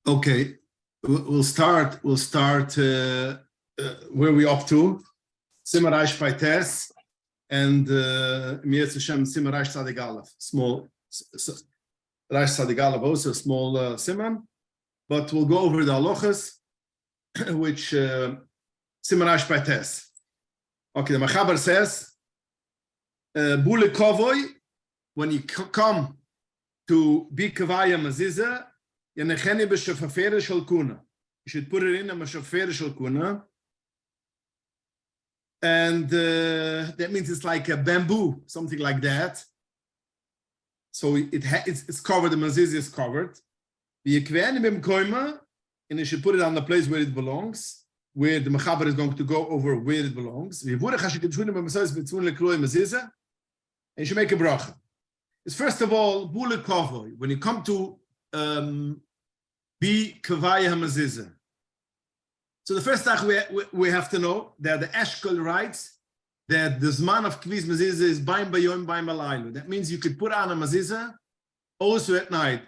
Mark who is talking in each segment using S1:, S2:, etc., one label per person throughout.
S1: Okay, we'll start where we up to. Simmerreich by Tess and Mir Hashem Simmerreich Tzadik Aleph. Small Reich Tzadik Aleph, also small Simon. But we'll go over the halachas, which Simmerreich by Tess. Okay, the Mechaber says, Bule Kovoy, when you come to be Kavaya Mezuzah, you should put it in a mashafere shel kuna, and that means it's like a bamboo, something like that. So it's covered. The mezuzah is covered. And you should put it on the place where it belongs, where the mechaber is going to go over where it belongs. And you should make a bracha. It's first of all bule kavoy. When you come to be kavaya mezuzah. So the first thing we have to know that the Eshkol writes that the zman of kviz mezuzah is baim bayom baim alaylu. That means you could put on a mezuzah also at night.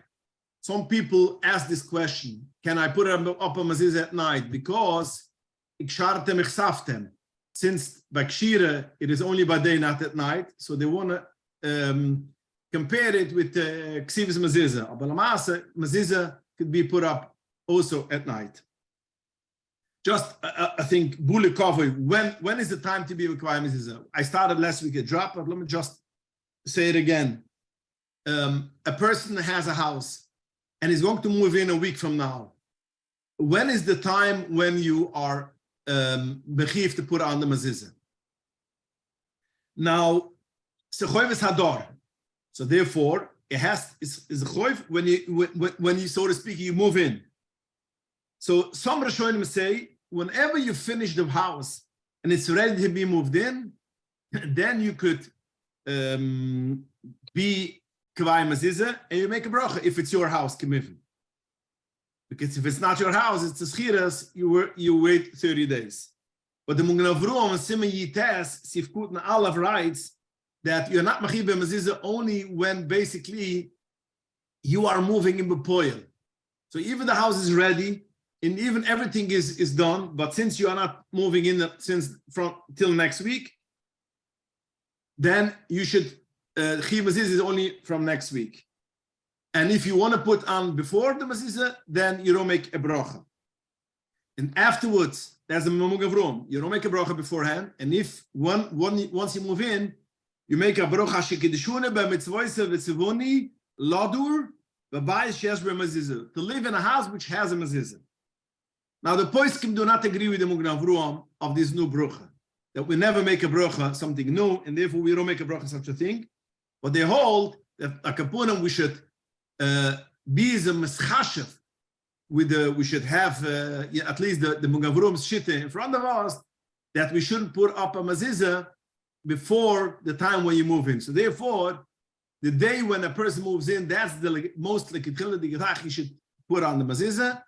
S1: Some people ask this question: can I put up a mezuzah at night? Because iksharte mechsaftem. Since bakshira it is only by day, not at night. So they want to compare it with ksiv's mezuzah. But mezuzah could be put up also at night. Just, I think, bule kavoi. When is the time to be required mezuzah? I started last week a drop, but let me just say it again. A person has a house and is going to move in a week from now. When is the time when you are bechiv to put on the mezuzah? Now, sechoiv is hador. So therefore, it's a choiv when you, so to speak, you move in. So some Rishonim say, whenever you finish the house and it's ready to be moved in, then you could be kavai mezuzah and you make a bracha if it's your house, kemivin. Because if it's not your house, it's a schiras, you wait 30 days. But the Magen Avraham and Siman Yites, Sifkut and Aleph writes that you're not machib mezuzah only when basically you are moving in bepoil. So even the house is ready and even everything is done, but since you are not moving in till next week, then you should chiv mezuzah is only from next week. And if you want to put on before the mezuzah, then you don't make a bracha. And afterwards, there's a Magen Avraham. You don't make a bracha beforehand. And if once you move in, you make a bracha shekidishune b'mitzvoise v'tzivoni ladur v'bayis sheyesh b'mezuzah, to live in a house which has a mezuzah. Now the poskim do not agree with the Magen Avraham of this new bracha, that we never make a bracha something new, and therefore we don't make a bracha such a thing. But they hold that a kapunim we should be as a meschashev with we should have at least the Magen Avraham's shitta in front of us, that we shouldn't put up a mezuzah before the time when you move in. So therefore, the day when a person moves in, that's the most like he should put on the mezuzah.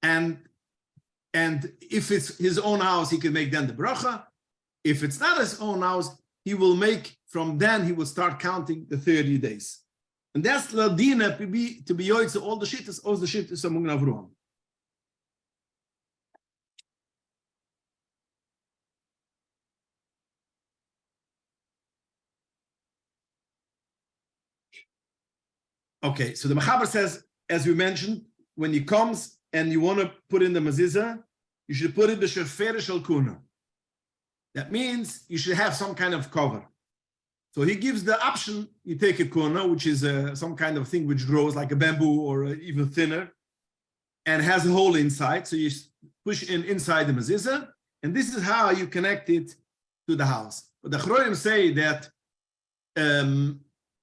S1: And if it's his own house, he can make then the bracha. If it's not his own house, he will make, from then he will start counting the 30 days. And that's ladina to be yoytze all the shittas of Magen Avraham. Okay, so the Mechaber says, as we mentioned, when he comes and you want to put in the mezuzah, you should put it b'shafere shel kuna. That means you should have some kind of cover. So he gives the option, you take a kuna, which is some kind of thing which grows like a bamboo or even thinner, and has a hole inside. So you push inside the mezuzah, and this is how you connect it to the house. But the Chroim say that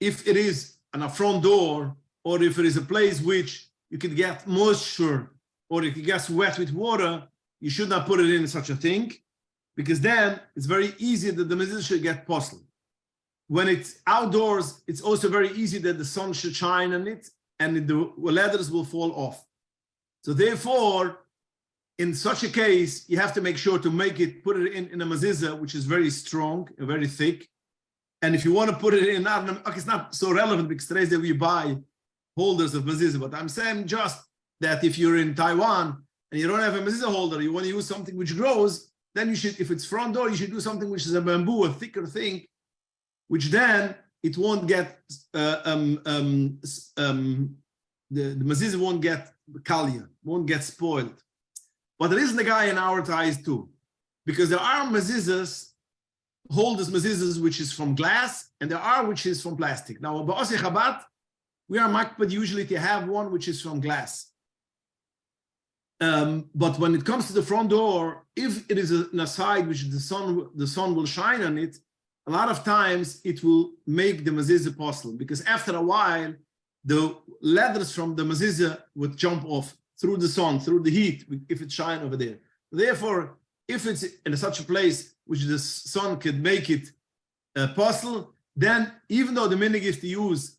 S1: if it is on a front door, or if it is a place which you could get moisture, or it gets wet with water, you should not put it in such a thing, because then it's very easy that the mezuzah should get puzzled. When it's outdoors, it's also very easy that the sun should shine on it, and the leathers will fall off. So therefore, in such a case, you have to make sure to put it in a mezuzah, which is very strong and very thick. And if you want to put it in, it's not so relevant because today's that we buy holders of mezuzah, but I'm saying just that if you're in Taiwan and you don't have a mezuzah holder, you want to use something which grows, then you should, if it's front door, you should do something which is a bamboo, a thicker thing, which then it won't get, the mezuzah won't get kalia, won't get spoiled. But there isn't a guy in our ties too, because there are mezuzahs, holders mezuzahs, which is from glass, and there are which is from plastic. Now, ba'asei Chabad, we are makpid usually to have one which is from glass. But when it comes to the front door, if it is a side which the sun will shine on it, a lot of times it will make the mezuzah possible, because after a while, the leathers from the mezuzah would jump off through the sun, through the heat, if it shine over there. Therefore, if it's in such a place which the sun could make it possible, then even though the minhag is to use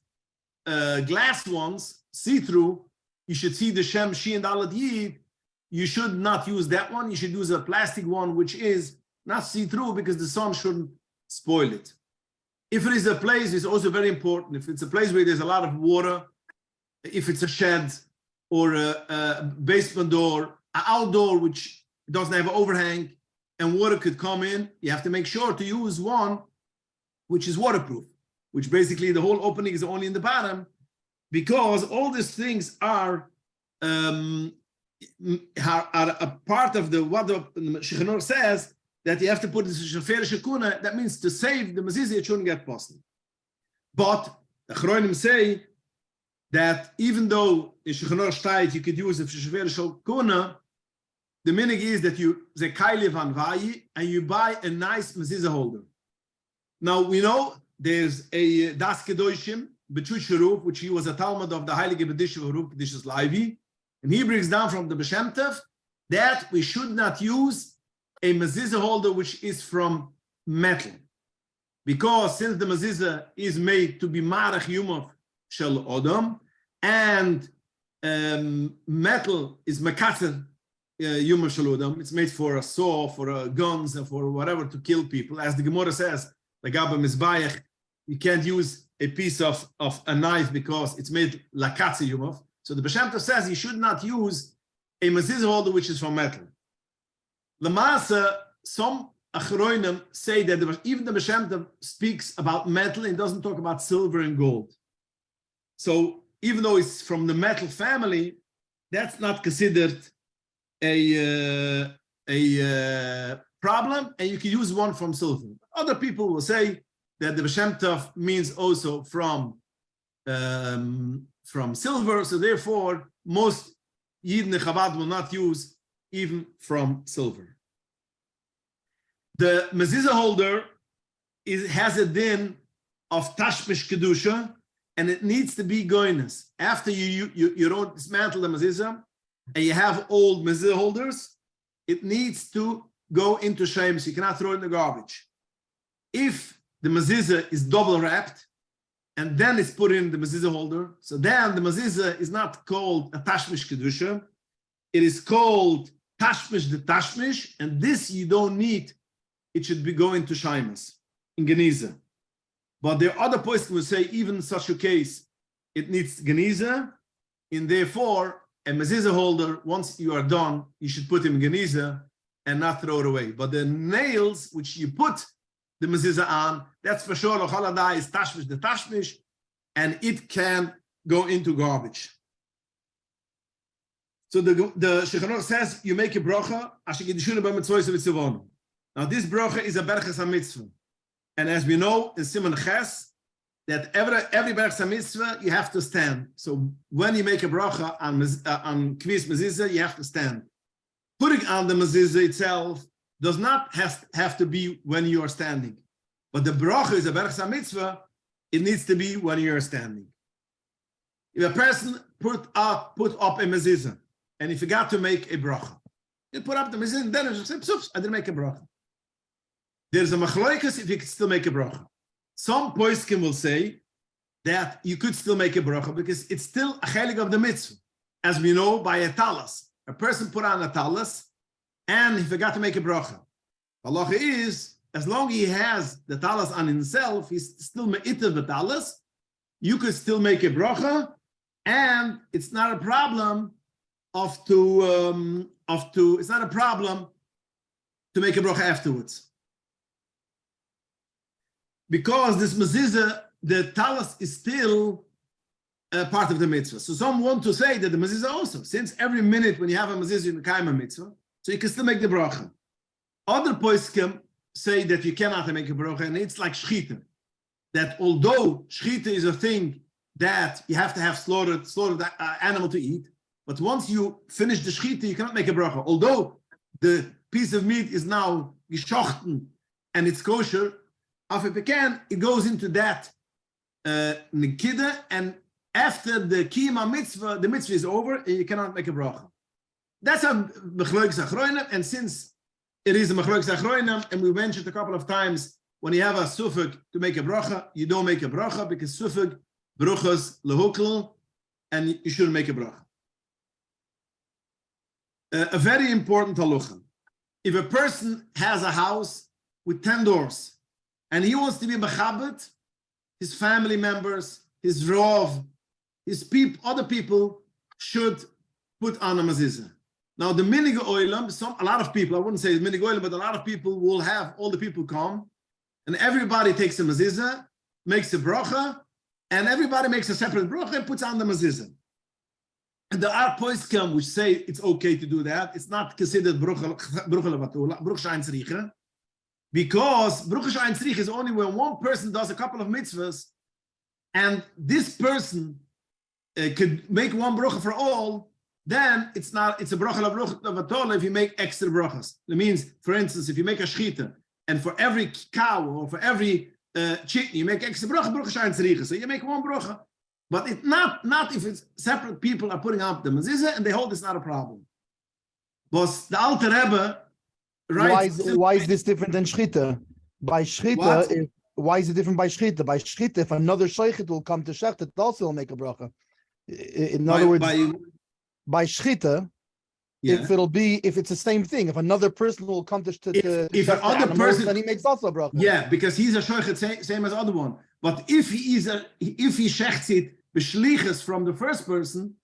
S1: glass ones, see-through, you should see the Shem, Shi, and Dalet Yid, you should not use that one. You should use a plastic one, which is not see-through, because the sun shouldn't spoil it. If it is a place, it's also very important. If it's a place where there's a lot of water, if it's a shed or a basement door, an outdoor which doesn't have an overhang and water could come in, you have to make sure to use one which is waterproof, which basically the whole opening is only in the bottom, because all these things are a part of what the Shiur says, that you have to put this sheferische kuna. That means to save the mezuzah, it shouldn't get possible. But the Achronim say that even though in Shiur state you could use the sheferische kuna, the minhag is that you the kaili van vayi and you buy a nice mezuzah holder. Now we know there's a Das Kedoshim B'Chush, which he was a Talmud of the Heilige B'Dish Ruf B'Dish's Leivi, and he brings down from the B'Shem Tov that we should not use a mezuzah holder which is from metal, because since the mezuzah is made to be marach yumov shel odom, and metal is mekatzer yumov shel odom, it's made for a saw, for guns, and for whatever, to kill people. As the Gemara says, like Abba Mizbayach, you can't use a piece of a knife because it's made lakatzer yumov. So the B'Shem Tov says you should not use a mezuzah holder which is from metal. Lamasa, some Achronim say that even the B'Shem Tov speaks about metal and doesn't talk about silver and gold. So even though it's from the metal family, that's not considered a problem, and you can use one from silver. Other people will say that the B'Shem Tov means also from silver, so therefore most Yidden Chabad will not use even from silver. The mezuzah holder has a din of tashmish kedusha, and it needs to be goyness. After you don't dismantle the mezuzah, and you have old mezuzah holders, it needs to go into shame, so you cannot throw it in the garbage. If the mezuzah is double wrapped, and then it's put in the mezuzah holder, so then the mezuzah is not called a tashmish kedusha, it is called tashmish the tashmish, and this you don't need. It should be going to shaimas in geniza. But there are other points who will say even in such a case it needs geniza, and therefore a mezuzah holder, once you are done, you should put him in geniza and not throw it away. But the nails which you put the mezuzah on, that's for sure l'chaladai is tashmish the tashmish, and it can go into garbage. So the Shiur says you make a bracha asher kedishuna b'mitzvos v'tzivonu. Now this bracha is a berachas hamitzvah, and as we know in Siman Ches, that every berachas hamitzvah you have to stand. So when you make a bracha on kvis mezuzah, you have to stand. Putting on the mezuzah itself does not have to be when you are standing, but the bracha is a berachas hamitzvah. It needs to be when you are standing. If a person put up a mezuzah and he forgot to make a bracha, he put up the mezuzah and then he said, "Oops, I didn't make a bracha." There's a machloikas if you can still make a bracha. Some poskim will say that you could still make a bracha because it's still a chelik of the mitzvah. As we know by a talis. A person put on a talis and he forgot to make a bracha. Halacha is, as long as he has the talis on himself, he's still me'itav the talis, you could still make a bracha, and it's not a problem it's not a problem to make a bracha afterwards. Because this mezuzah, the talis is still part of the mitzvah. So some want to say that the mezuzah also, since every minute when you have a mezuzah, you make a mitzvah, so you can still make the bracha. Other poskim say that you cannot make a bracha, and it's like shchita. That although shchita is a thing that you have to have slaughtered animal to eat, but once you finish the shchita, you cannot make a bracha. Although the piece of meat is now geschochten and it's kosher, if it can, it goes into that nikida, and after the kiyama mitzvah, the mitzvah is over, and you cannot make a bracha. That's a mechlokes achronim, and since it is a mechlokes achronim, and we mentioned a couple of times, when you have a sufuk to make a bracha, you don't make a bracha, because sufuk bruchas lehukl, and you shouldn't make a bracha. A very important halacha. If a person has a house with 10 doors, and he wants to be mechabed, his family members, his rov, other people should put on a mezuzah. Now the minig oilam, a lot of people, I wouldn't say minig oilam, but a lot of people will have all the people come, and everybody takes a mezuzah, makes a bracha, and everybody makes a separate bracha and puts on the mezuzah. And there are poskim which say it's okay to do that. It's not considered brucha levatula, brucha ein tzricha, because brucha ein tzricha is only when one person does a couple of mitzvahs, and this person could make one bracha for all. Then it's a bracha levatula if you make extra brachas. That means, for instance, if you make a shchita, and for every cow or for every chicken you make extra bracha, brucha ein tzricha. So you make one bracha. But it's not if it's separate people are putting up the mezuzah and they hold it's not a problem. But the Alter Rebbe writes...
S2: Why is this different than shchita? By shchita, why is it different by shchita? By shchita, if another shaychit will come to shechta, it also will make a bracha. In other words, by shchita, if it's the same thing, if another person will come to
S1: if another person,
S2: then he makes also a bracha.
S1: Yeah, because he's a shaychit same as the other one. But if he shechts it b'shlichus from the first person,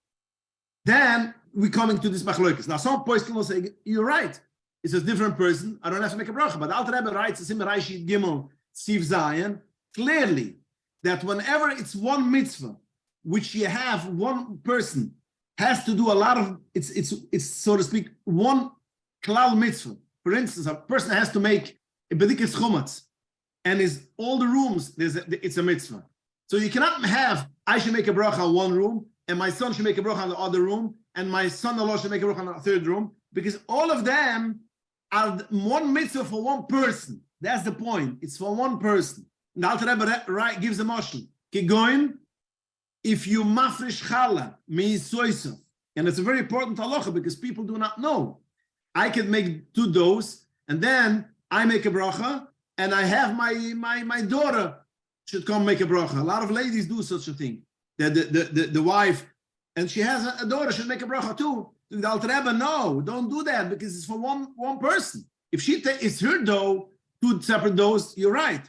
S1: then we're coming to this machlokas. Now some poskim will say, you're right, it's a different person, I don't have to make a bracha. But the Alter Rebbe writes in Rashi Gimel Siv Zayin clearly that whenever it's one mitzvah, which you have one person has to do a lot of, it's so to speak, one klal mitzvah. For instance, a person has to make a bedikes chumatz, and is all the rooms, it's a mitzvah. So you cannot have, I should make a bracha on one room, and my son should make a bracha on the other room, and my son-in-law should make a bracha on the third room, because all of them are one mitzvah for one person. That's the point. It's for one person. And the Alter Rebbe gives a mashal. Kigoin, if you mafresh chala, mi'isoisof, and it's a very important halacha because people do not know. I can make 2 doughs, and then I make a bracha, and I have my daughter should come make a bracha. A lot of ladies do such a thing. The wife, and she has a daughter, should make a bracha too. The Alter Rebbe, no, don't do that because it's for one person. If it's her dough, 2 separate doughs, you're right.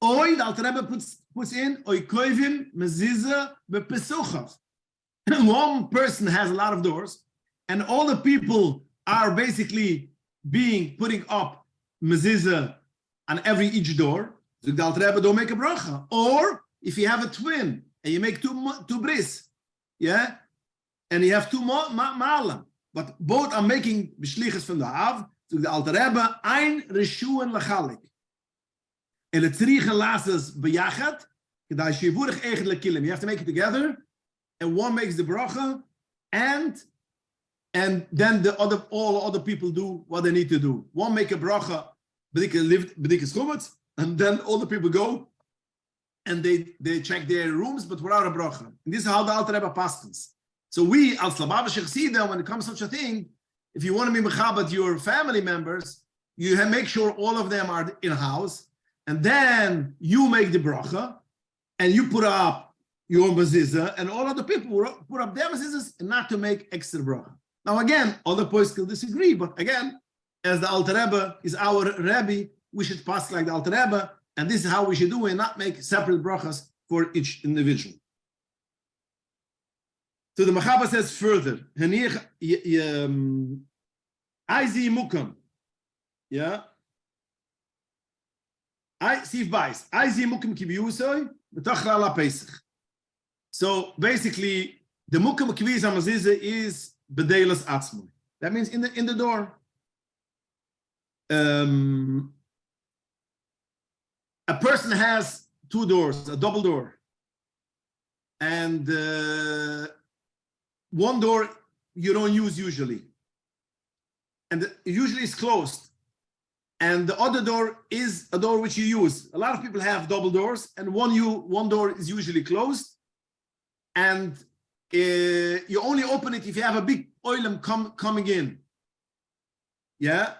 S1: Oy, the Alter Rebbe puts in oy koivim mezuzah bepesuchav. One person has a lot of doors, and all the people are basically putting up mezuzah on each door. So the Alter Rebbe don't make a bracha. Or if you have a twin and you make two bris, yeah, and you have 2 malam, but both are making b'shlichus from the Av. So the Alter Rebbe ein reshuan lachalik. El tzricha lasses b'yachat kedai shivurich echad lekilim. You have to make it together, and one makes the bracha, and then all other people do what they need to do. One make a bracha, b'dikes chumatz, and then all the people go and they check their rooms, but without a bracha. And this is how the Alter Rebbe paskins. So we, as Labavashe Chasida, when it comes to such a thing, if you want to be mechabat your family members, you make sure all of them are in house, and then you make the bracha, and you put up your mezuzah, and all other people put up their mezuzahs, and not to make extra bracha. Now again, other points will disagree, but again, as the Alter Rebbe is our Rebbe, we should pass like the Alter Rebbe, and this is how we should do it, and not make separate brachas for each individual. So the Machaba says further, I see mukam. Yeah. I see bias. I see mukam kibiusoy, betachla la pesach. So basically, the mukam kibius amazize is bedelas atzmoy. That means in the door. A person has two doors, a double door, and one door you don't use usually, and usually it's closed, and the other door is a door which you use. A lot of people have double doors, and one door is usually closed, and you only open it if you have a big oilem coming in. Yeah.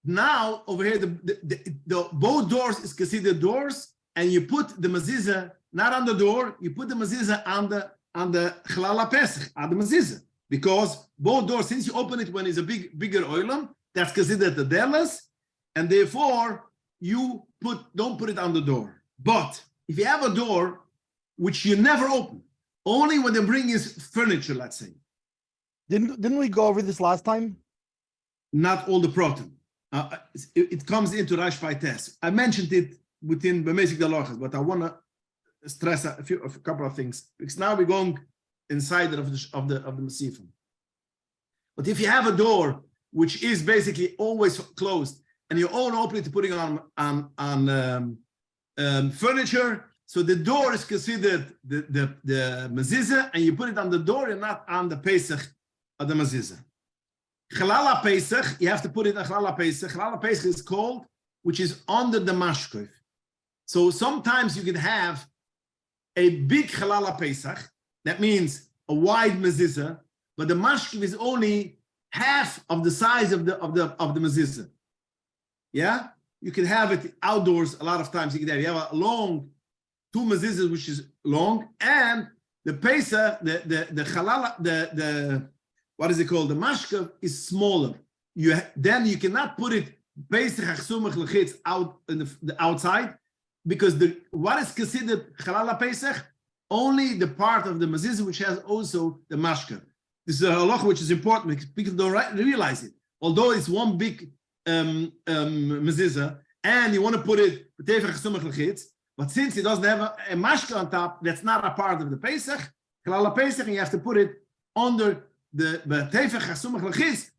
S1: Now over here, the both doors is considered doors, and you put the mezuzah not on the door. You put the mezuzah on the chalala pesach, on the mezuzah, because both doors, since you open it when it's a bigger oilem, that's considered the delas, and therefore you don't put it on the door. But if you have a door which you never open, only when they bring is furniture, let's say.
S2: Didn't we go over this last time?
S1: Not all the proton. It comes into Rash Paites. I mentioned it within the basic halachas, but I want to stress a couple of things, because now we're going inside of the Masifim. But if you have a door which is basically always closed, and you only open it to putting on furniture, so the door is considered the mezuzah, and you put it on the door and not on the Pesach of the mezuzah. Chalala Pesach, you have to put it on Chalala Pesach. Chalala Pesach is called, which is under the mashkov. So sometimes you can have a big Chalala Pesach, that means a wide mezuzah, but the mashkov is only half of the size of the mezuzah. Yeah, you can have it outdoors. A lot of times you have a long two mezuzahs, which is long, and the Pesach, the Chalala, the what is it called? The mashkav is smaller. Then you cannot put it Pesach out in the outside, because what is considered Chalala Pesach? Only the part of the mezuzah which has also the mashkav. This is a halacha which is important because people don't realize it. Although it's one big mezuzah, and you want to put it but since it doesn't have a mashkav on top, that's not a part of the Pesach, Chalala Pesach, and you have to put it under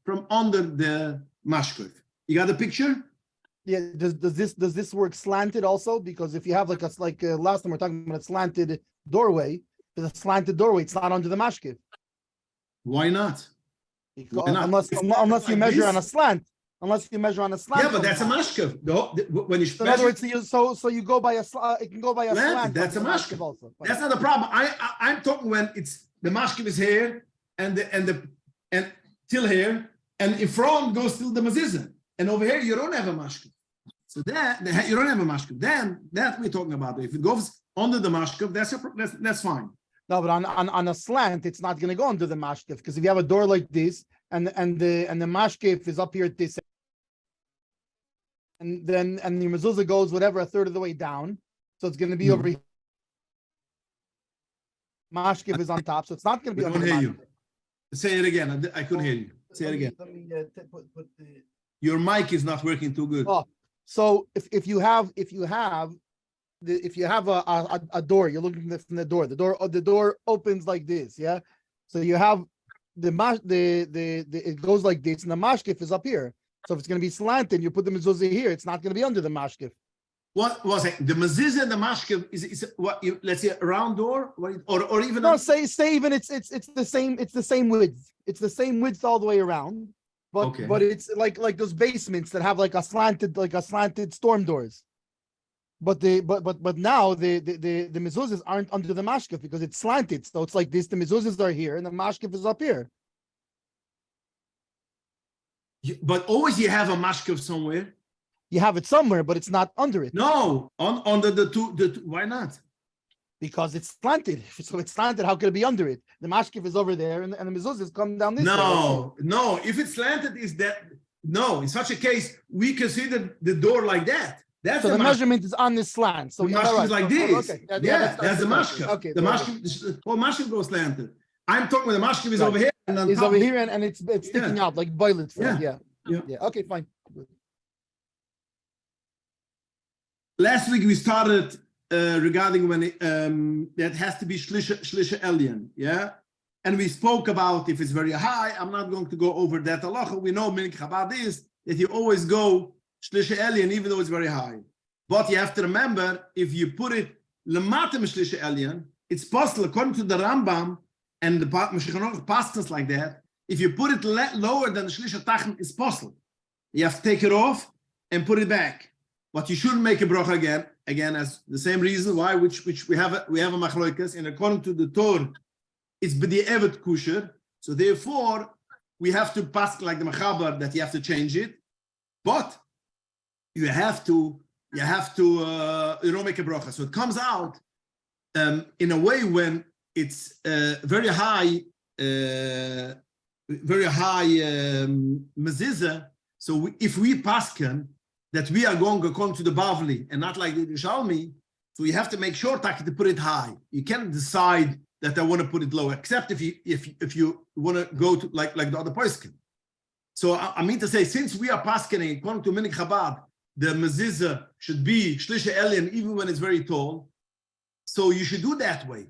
S1: from under the mashkov. You got the picture?
S2: Yeah. Does this work slanted also? Because if you have last time we're talking about a slanted doorway, there's a slanted doorway. It's not under the mashkov.
S1: Why not?
S2: Unless you measure on a slant. Unless you measure on a slant.
S1: Yeah, but that's a mashkov. When you
S2: in other words, so you go by a it can go by a slant.
S1: That's a mashkov also. That's not the problem. I'm talking when it's the mashkov is here. And till here, and in front goes till the mezuzah, and over here you don't have a mashkov. So that you don't have a mashkov. Then that we're talking about. If it goes under the mashkov, that's fine.
S2: No, but on a slant, it's not going to go under the mashkov, because if you have a door like this, and the mashkov is up here at this, and the mezuzah goes whatever a third of the way down, so it's going to be over here. Mashkov is on top, so it's not going to be under the mashkov.
S1: Say it again. I couldn't hear you. Say it again. Your mic is not working too good.
S2: Oh, so if you have a door, you're looking from the door. The door opens like this, yeah. So you have it goes like this, and the mashkif is up here. So if it's going to be slanted, you put the mezuzah here. It's not going to be under the mashkif.
S1: What was it? The mezuzah and the mashkif is what? Let's say a round door, or even
S2: say even it's the same. It's the same width. It's the same width all the way around. But it's like those basements that have like a slanted storm doors. But now the mezuzahs aren't under the mashkif because it's slanted. So it's like this. The mezuzahs are here and the mashkif is up here.
S1: But always you have a mashkif somewhere.
S2: You have it somewhere, but it's not under it.
S1: No, under the two. Why not?
S2: Because it's slanted. So it's slanted. How could it be under it? The mashkif is over there, and the mezuzahs come down this way.
S1: No. If it's slanted, is that no? In such a case, we consider the door like that. That's
S2: so the measurement is on this slant. So
S1: the mashkif is like this.
S2: Okay.
S1: That's the mashkif.
S2: Okay.
S1: The whole mashkif goes slanted. I'm talking with the mashkiv is over here. And
S2: it's over here and it's sticking out like violet. Yeah. Okay, fine.
S1: Last week we started regarding when that has to be shlisha elyon, yeah? And we spoke about if it's very high. I'm not going to go over that halacha. We know Minik Chabad is that you always go shlisha elyon even though it's very high. But you have to remember, if you put it lematem shlisha elyon, it's possible according to the Rambam and the pastors like that. If you put it lower than the shlisha tachen, it's possible. You have to take it off and put it back. But you shouldn't make a bracha again, as the same reason why, which we have a machloikas, and according to the Torah, it's b'di'evet kusher. So therefore, we have to pass like the mechaber that you have to change it, but you don't make a bracha. So it comes out in a way when it's very high mezuzah. So if we pasken that we are going according to the Bavli and not like the Yerushalmi, so you have to make sure to put it high. You can't decide that I want to put it low, except if you want to go to like the other poskim. So I mean to say, since we are paskening according to Minik Chabad, the mezuzah should be shlisha elyon even when it's very tall. So you should do that way,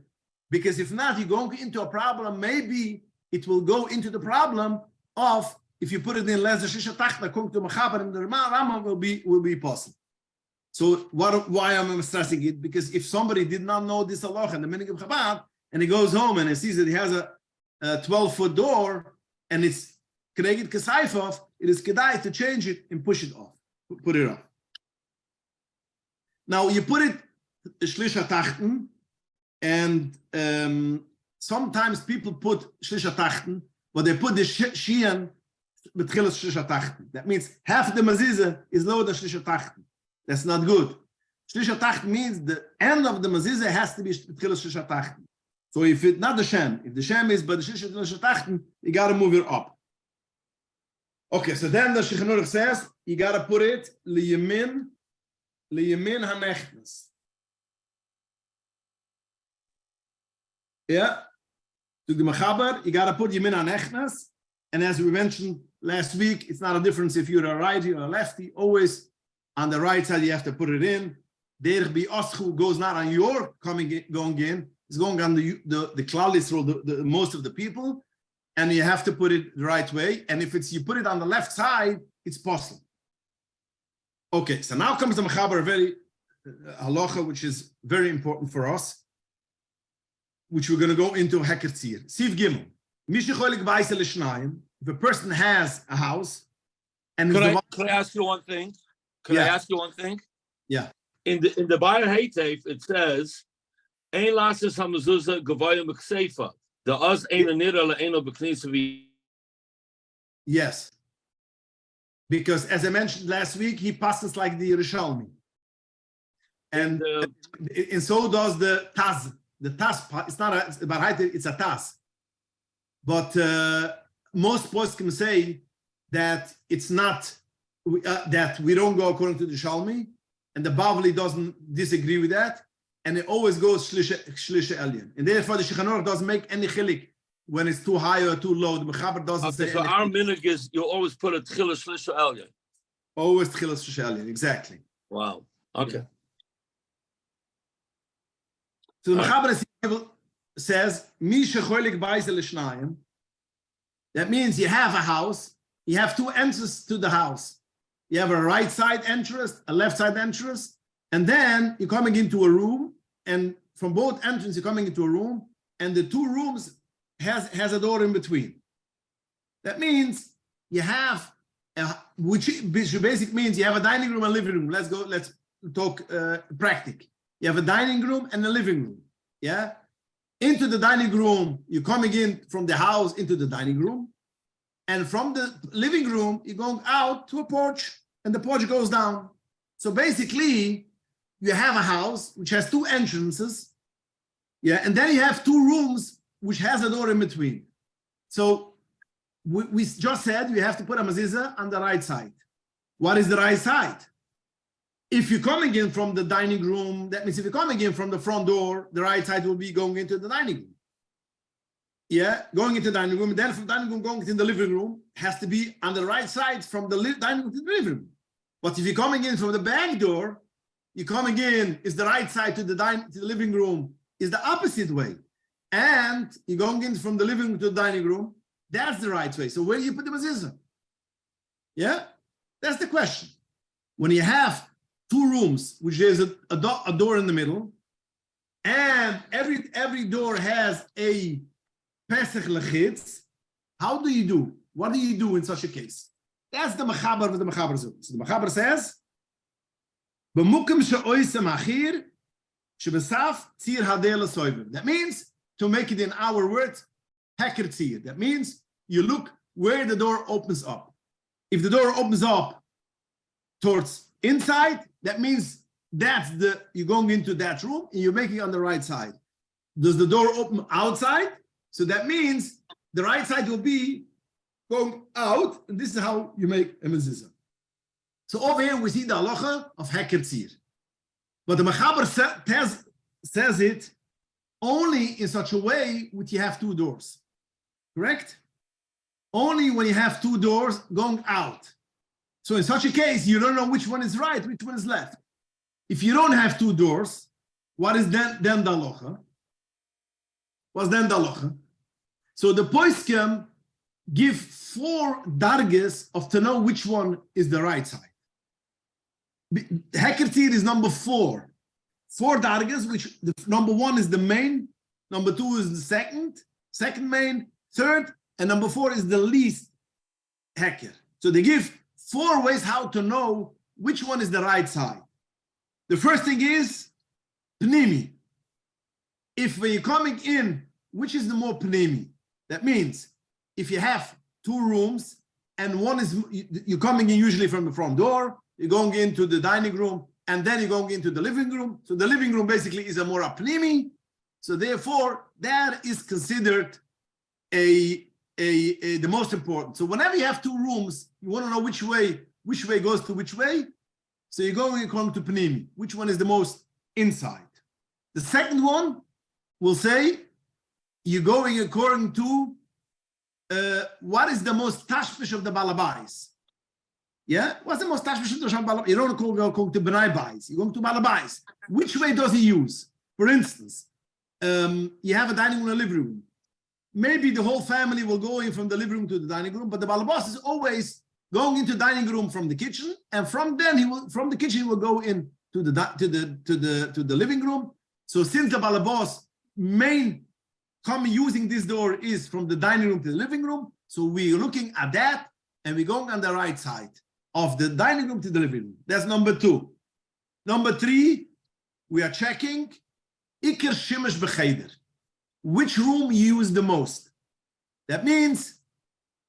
S1: because if not, you're going into a problem. Maybe it will go into the problem of if you put it in less than shlisha tachna, according to mechaber and the Rama will be possible. So why am I stressing it? Because if somebody did not know this halacha and the Minik of Chabad, and he goes home and he sees that he has a 12-foot door and it's Knegit Kesaifov, it is kedai to change it and push it off, put it off. Now you put it shlisha tachten, and sometimes people put shlisha tachten, but they put the shian betchilas shlisha tachten. That means half the mezuzah is lower than shlisha tachten. That's not good. Shlisha tachten means the end of the mezuzah has to be betchilas shlisha tachten. So if it's not the shem, if the shem is by the shlisha tachten, you got to move it up. Okay, so then the Shulchan Aruch says you got to put it liyamin hanechnas. Yeah, to the mechaber, you got to put yamin hanechnas. And as we mentioned last week, it's not a difference if you're a righty or a lefty. Always on the right side you have to put it in. Derech bi oschu goes not on your going in. It's going on the klal Yisrael, the most of the people, and you have to put it the right way. And if you put it on the left side, it's possible. Okay, so now comes the mechaber, a very halacha, which is very important for us, which we're going to go into heker tzir. Siv gimel. If a person has a house, and
S3: could I ask you one thing? I ask you one thing?
S1: Yeah.
S3: In the Bayer Haytef, it says, "Ein lasis hamezuzah gavayim b'kseifa." The us ein anira le'eno b'knisa.
S1: Yes, because as I mentioned last week, he passes like the Yerushalmi, and so does the Taz. The Taz, it's not about Haytef; it's a Taz. But most poskim say that it's not that we don't go according to the Shalmi, and the Bavli doesn't disagree with that, and it always goes shlisha elyon, and therefore the Shulchan Aruch doesn't make any chilik when it's too high or too low. The mechaber doesn't say.
S3: So our minhag is you always put a tchila shlisha elyon.
S1: Always tchila shlisha elyon, exactly.
S3: Wow. Okay.
S1: Yeah. So the mechaber says, Mi shecholik b'aisel l'shnayim. That means you have a house, you have two entrances to the house. You have a right side entrance, a left side entrance, and then you're coming into a room, and from both entrances you're coming into a room, and the two rooms has a door in between. That means you have, which basically means you have a dining room and living room. Let's talk practic. You have a dining room and a living room, yeah? Into the dining room, you're coming in from the house into the dining room. And from the living room, you're going out to a porch, and the porch goes down. So basically, you have a house which has two entrances, yeah, and then you have two rooms which has a door in between. So we just said you have to put a mezuzah on the right side. What is the right side? If you're coming in from the dining room, that means if you're coming in from the front door, the right side will be going into the dining room. going into the dining room, and then from the dining room going into the living room has to be on the right side from the dining room to the living room. But if you're coming in from the back door, you're coming in is the right side to the living room is the opposite way, and you're going in from the living room to the dining room. That's the right way. So where do you put the mezuzah? Yeah, that's the question. When you have two rooms, which there's a door in the middle, and every door has a Pesach lechitz, how do you do? What do you do in such a case? That's the mechaber of the mechaber. So the mechaber says, "B'mukim she'oisem achir shebesaf tzir hadei l'soiver." That means, to make it in our words, heker tzir. That means you look where the door opens up. If the door opens up towards inside, that means you're going into that room and you're making it on the right side. Does the door open outside? So that means the right side will be going out, and this is how you make a mezuzah. So over here we see the halacha of heker tzir. But the mechaber says it only in such a way that you have two doors. Correct? Only when you have two doors going out. So in such a case, you don't know which one is right, which one is left. If you don't have two doors, what is then the halacha? What's then the halacha? So the poskim give 4 darges of to know which one is the right side. Heker tzir is number 4. 4 darges, which the number 1 is the main, number 2 is the second main, third, and number 4 is the least heker. So they give 4 ways how to know which one is the right side. The first thing is pnimi. If when you're coming in, which is the more pnimi? That means if you have 2 rooms and one is, you're coming in usually from the front door, you're going into the dining room, and then you're going into the living room. So the living room basically is a more pnimi. So therefore, that is considered the most important. So whenever you have 2 rooms, you want to know which way goes to which way. So you're going according to pnimi. Which one is the most inside? The second one will say you're going according to what is the most tashmish of the balabais. Yeah? What's the most tashmish of the balabais? You don't go to benai bais. You're going to balabais. Which way does he use? For instance, you have a dining room and a living room. Maybe the whole family will go in from the living room to the dining room, but the balabas is always going into dining room from the kitchen, and from the kitchen he will go in to the living room. So since the balabas main coming using this door is from the dining room to the living room, so we're looking at that and we're going on the right side of the dining room to the living room. That's number 2. Number 3, we are checking Iker Shemesh B'Cheder. Which room you use the most? That means,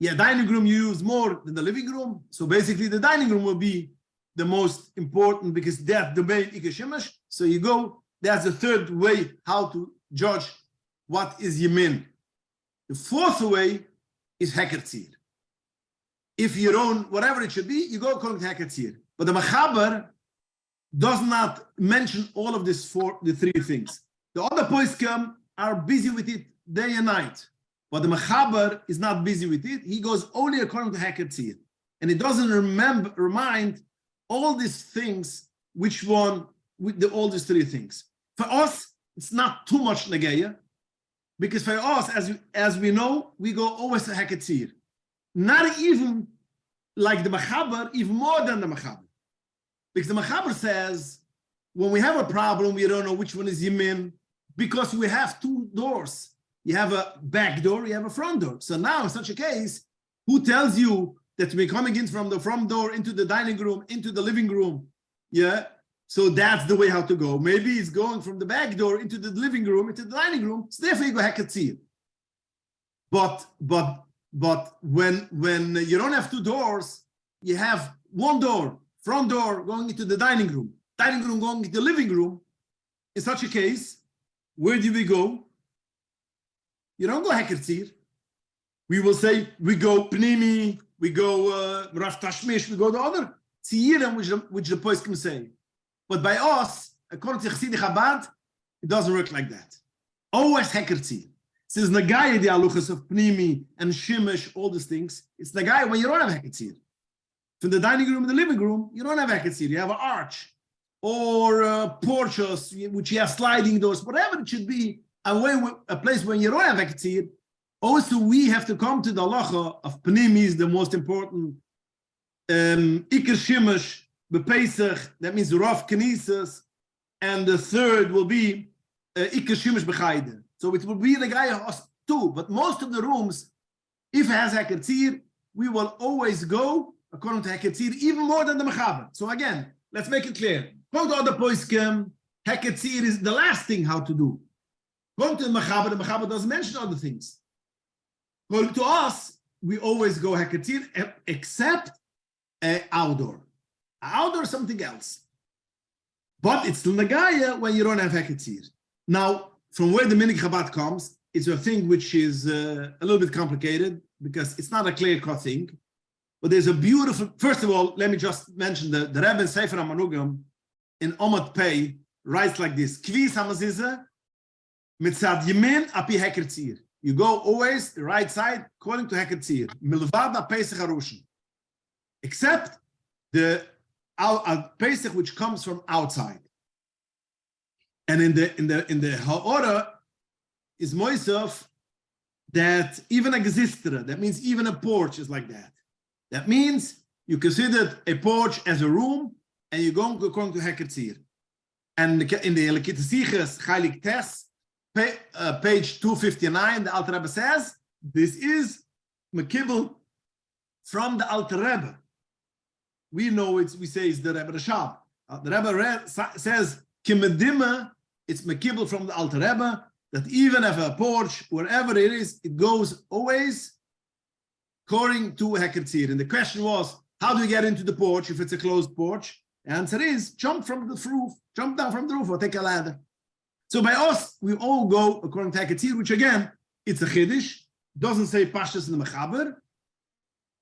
S1: dining room you use more than the living room. So basically the dining room will be the most important because that's the main Iker Shemesh. So you go, that's the third way how to judge what is Yemin. The fourth way is heker tzir. If you don't, whatever it should be, you go according to heker tzir. But the mechaber does not mention all of the 3 things. The other poskim are busy with it day and night. But the mechaber is not busy with it. He goes only according to heker tzir. And it doesn't remind all these things, which one, with all these 3 things. For us, it's not too much negeya, because for us, as we know, we go always to heker tzir. Not even like the mechaber, even more than the mechaber. Because the mechaber says, when we have a problem, we don't know which one is Yemin, because we have 2 doors. You have a back door, you have a front door. So now, in such a case, who tells you that we're coming in from the front door into the dining room, into the living room? Yeah, so that's the way how to go. Maybe it's going from the back door into the living room, into the dining room. So therefore, you go heker tzir. But when you don't have 2 doors, you have 1 door, front door going into the dining room going into the living room. In such a case, where do we go? You don't go heker tzir. We will say we go pnimi, we go raf tashmish, we go the other tzirim which the poskim say. But by us, according to Chassidic Chabad, it doesn't work like that. Always heker tzir. This is Nagaya, the Hallachas of Pnimi and Shemesh, all these things. It's Nagaya when you don't have Heketzir. From the dining room and the living room, you don't have Heketzir. You have an arch or porches, which you have sliding doors, whatever it should be, a place where you don't have Heketzir. Also, we have to come to the halacha of Pnimi is the most important. Iker Shemesh, Bepesach, that means Rav Knesses, and the third will be Iker Shemesh Bechaide. So it will be the guy who has two, but most of the rooms, if it has Heketzir, we will always go according to Heketzir, even more than the Mechaber. So again, let's make it clear. According to other poskim, Heketzir is the last thing how to do. According to the Mechaber doesn't mention other things. According to us, we always go Heketzir, except outdoor. Outdoor is something else. But it's still Nagaya when you don't have Heketzir. Now, from where the Minig Chabad comes, it's a thing which is a little bit complicated because it's not a clear-cut thing. But there's a beautiful, first of all, let me just mention the Rebbe in Sefer HaManugam in Omad Pei writes like this, Kvis HaMaziza mitzad Yemin api Heketzir. You go always the right side according to Heketzir. Milvad Pesach Harushin. Except the Pesach which comes from outside. And in the Ha'ora is Moisef that even a gesistra, that means even a porch is like that. That means you consider a porch as a room and you're going according to Heketzir. And in the ילמדו Chalik Tes, page 259, the Alter Rebbe says, this is Mekibel from the Alter Rebbe. We know it, we say it's the Rebbe Rashab. The Rebbe says, Kimedima, it's Mekibel from the Alter Rebbe, that even if a porch, wherever it is, it goes always according to Heketzir. And the question was, how do you get into the porch if it's a closed porch? The answer is, jump from the roof, jump down from the roof or take a ladder. So by us, we all go according to Heketzir, which again, it's a Chiddush, doesn't say Pashtus in the Mechaber,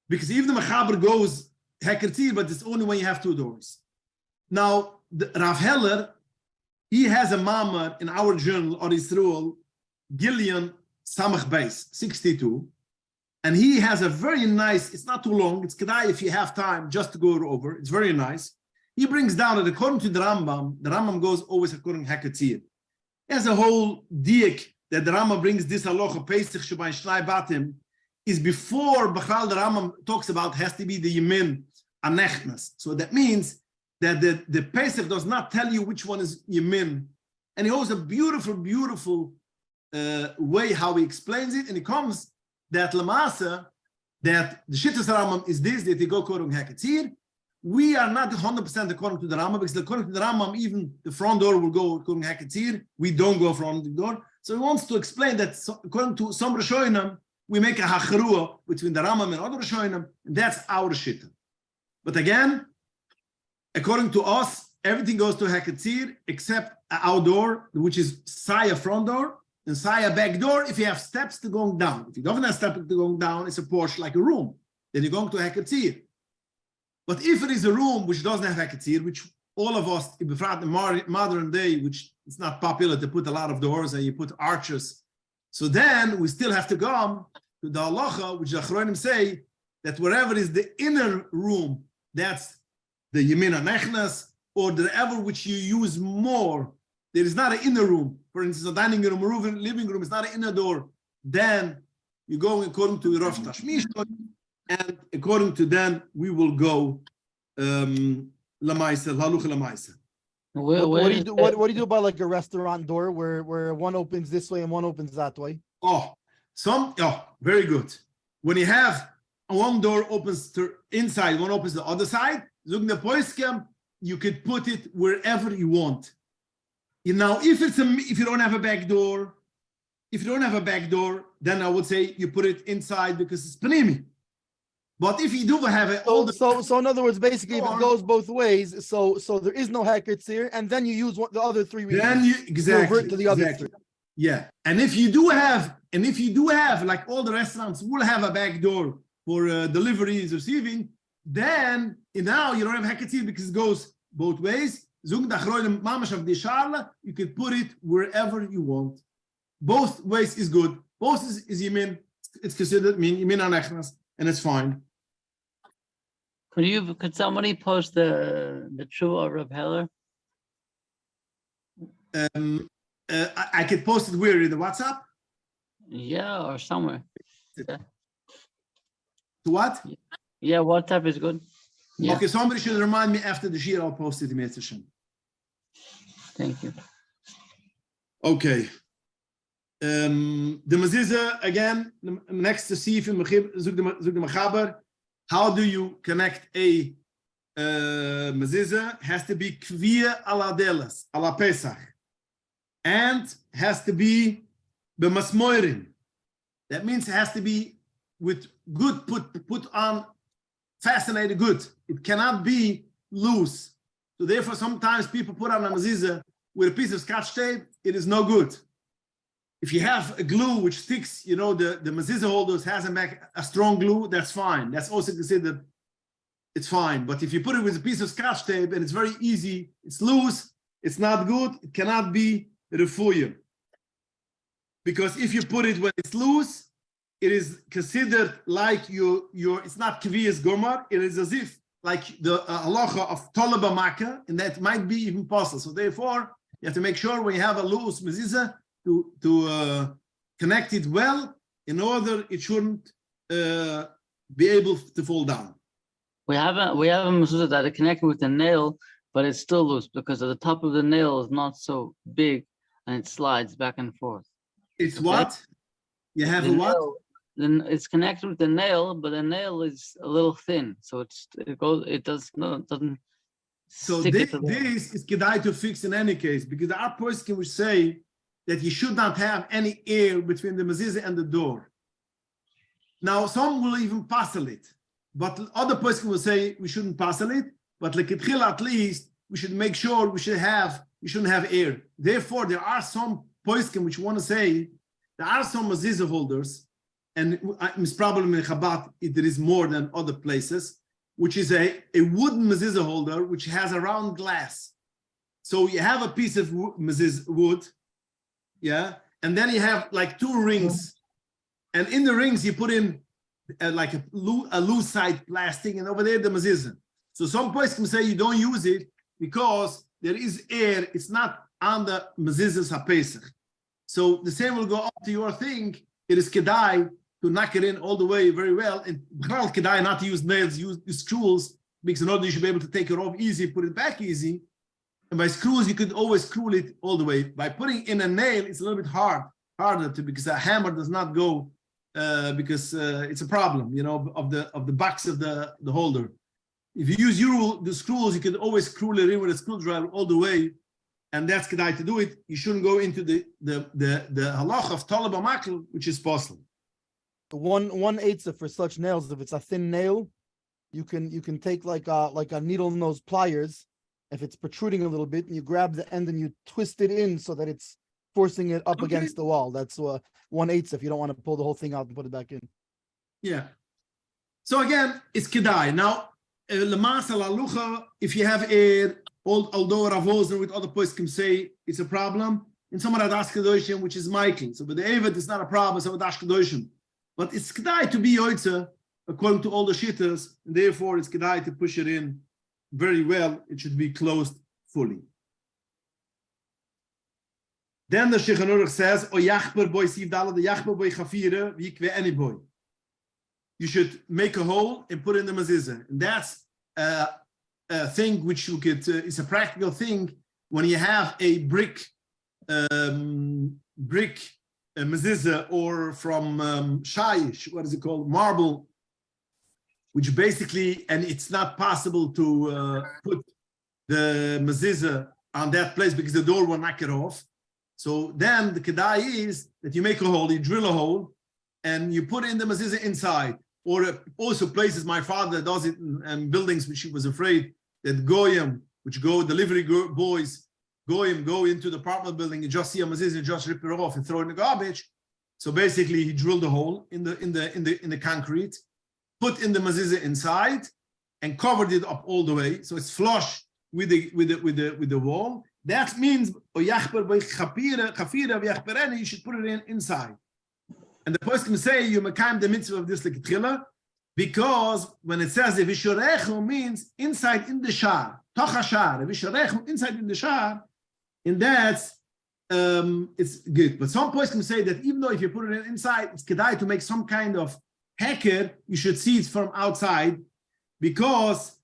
S1: because even the Mechaber goes Heketzir, but it's only when you have two doors. Now, Rav Heller, he has a mamar in our journal, or Yisrael, Gillian Samach Beis, 62, and he has a very nice, it's not too long, it's Gdly if you have time just to go over, it's very nice. He brings down that according to the Rambam goes always according to Heketzir. He has a whole diak that the Rambam brings this halacha, Pesach Shabbai Shnai Batim, is before Bachal the Rambam talks about has to be the Yemin Anechnas. So that means that the Pesach does not tell you which one is Yemin. And he has a beautiful, beautiful way how he explains it. And it comes that Lamasa, that the Shittas Rambam is this, that they go according to Heketzir. We are not 100% according to the Rambam, because according to the Rambam, even the front door will go according to Heketzir. We don't go from the door. So he wants to explain that according to some Rishonim, we make a hacharua between the Rambam and other Rishonim, and that's our Shitta. But again, according to us, everything goes to Heketzir except an outdoor, which is Saya front door, and Saya back door if you have steps to going down. If you don't have steps to going down, it's a porch like a room. Then you're going to Heketzir. But if it is a room which doesn't have Heketzir, which all of us, in the modern day, which it's not popular to put a lot of doors and you put arches, so then we still have to go to the halacha, which the Achronim say that wherever is the inner room, that's the Yemin Anechnas, or wherever which you use more, there is not an inner room. For instance, a dining room, living room is not an inner door. Then you go according to Rosh Tashmish, and according to then we will go Lamaisa, Lalucha Lamaisa.
S2: What do you do about like a restaurant door where one opens this way and one opens that way? Very good. When you have one door opens to inside, one opens the other side, you could put it wherever you want. Now, if you don't have a back door, then I would say you put it inside because it's panimi. But if you do have it, so in other words, basically, if it goes both ways, so there is no Heketzir, and then you use the other three reasons.
S1: Then you exactly
S2: to the other three.
S1: Yeah, and if you do have, like all the restaurants will have a back door for deliveries, receiving, then now you don't have Heketzir because it goes both ways. You could put it wherever you want. Both ways is good. Post is Yemin. It's considered Yemin Anechnas, and it's fine.
S4: Could somebody post the true of Reb Heller?
S1: I could post it where in the WhatsApp.
S4: Yeah, or somewhere.
S1: To what?
S4: Yeah, WhatsApp is good. Yeah.
S1: Okay, somebody should remind me after the Shiur. I'll post it immediately.
S4: Thank you.
S1: Okay. The Mezuzah again. Next to see if you zoek the Mechaber. How do you connect a Mezuzah? Has to be Kvia ala Delas, ala Pesach, and has to be b'masmoirim. That means it has to be with good put on, fascinated good. It cannot be loose. So therefore, sometimes people put on a Mezuzah with a piece of Scotch tape. It is no good. If you have a glue which sticks, the Mezuzah holders has a strong glue, that's fine. That's also considered, it's fine. But if you put it with a piece of Scotch tape and it's very easy, it's loose, it's not good, it cannot be refuya. Because if you put it when it's loose, it is considered like it's not kviyas gomar, it is as if like the halacha of tolaba makkah, and that might be even possible. So therefore, you have to make sure when you have a loose mezuzah to connect it well in order it shouldn't be able to fall down.
S4: We have a mezuzah that is connected with the nail, but it's still loose because the top of the nail is not so big and it slides back and forth.
S1: It's okay? What? You have a what?
S4: Then it's connected with the nail, but the nail is a little thin, so it doesn't.
S1: So this is kedai to fix in any case, because our person will say that you should not have any air between the mezuzah and the door. Now some will even passel it, but other person will say we shouldn't passel it. But like at least we should make sure we shouldn't have air. Therefore, there are some poskim which want to say there are some mezuzah holders, and it's probably in Chabad there is more than other places, which is a wooden mezuzah holder which has a round glass. So you have a piece of wood, yeah, and then you have like two rings, and in the rings you put in like a loose side plastic, and over there the mezuzah. So some poskim say you don't use it because there is air. It's not on the mezuzah's HaPesach. So the same will go up to your thing. It is kedai to knock it in all the way very well. And kedai not to use nails, use screws, because in order you should be able to take it off easy, put it back easy. And by screws, you could always screw it all the way. By putting in a nail, it's a little bit harder to, because a hammer does not go, because it's a problem, of the box of the holder. If you use the screws, you can always screw it in with a screwdriver all the way, and that's kedai to do it. You shouldn't go into the halacha of talaba makl, which is possible.
S2: One eitzah for such nails. If it's a thin nail, you can take like a needle nose pliers. If it's protruding a little bit, and you grab the end and you twist it in so that it's forcing it up against the wall. That's 1/8 if you don't want to pull the whole thing out and put it back in. Yeah.
S1: So again, it's kedai. Now, if you have air, although Ravos with other poskim say it's a problem, in some of that Ashkedoshim, which is Michael. So, but the Eved is not a problem, so with Ashkedoshim. But it's kedai to be yoitza, according to all the shitters, and therefore it's kedai to push it in very well. It should be closed fully. Then the Shulchan Aruch says, "O yachber boy sivdala the yachber boy chafire vikve any boy." You should make a hole and put in the mezuzah, and that's a thing which you could. It's a practical thing when you have a brick mezuzah, or from shayish, what is it called, marble, which basically, and it's not possible to put the mezuzah on that place because the door will knock it off. So then the kedai is that you make a hole, you drill a hole, and you put in the mezuzah inside. Or also places my father does it in buildings which he was afraid that goyim, which go delivery boys, goyim go into the apartment building and just see a mezuzah and just rip it off and throw it in the garbage. So basically, he drilled a hole in the concrete, put in the mezuzah inside, and covered it up all the way, so it's flush with the wall. That means you should put it inside. And the poskim say you mekayim the mitzvah of this lekitchila, because when it says vishorechu means inside in the shar, toch hashar, vishorechu inside in the shar, and that's it's good. But some poskim say that even though if you put it inside, it's kedai to make some kind of heker, you should see it from outside, because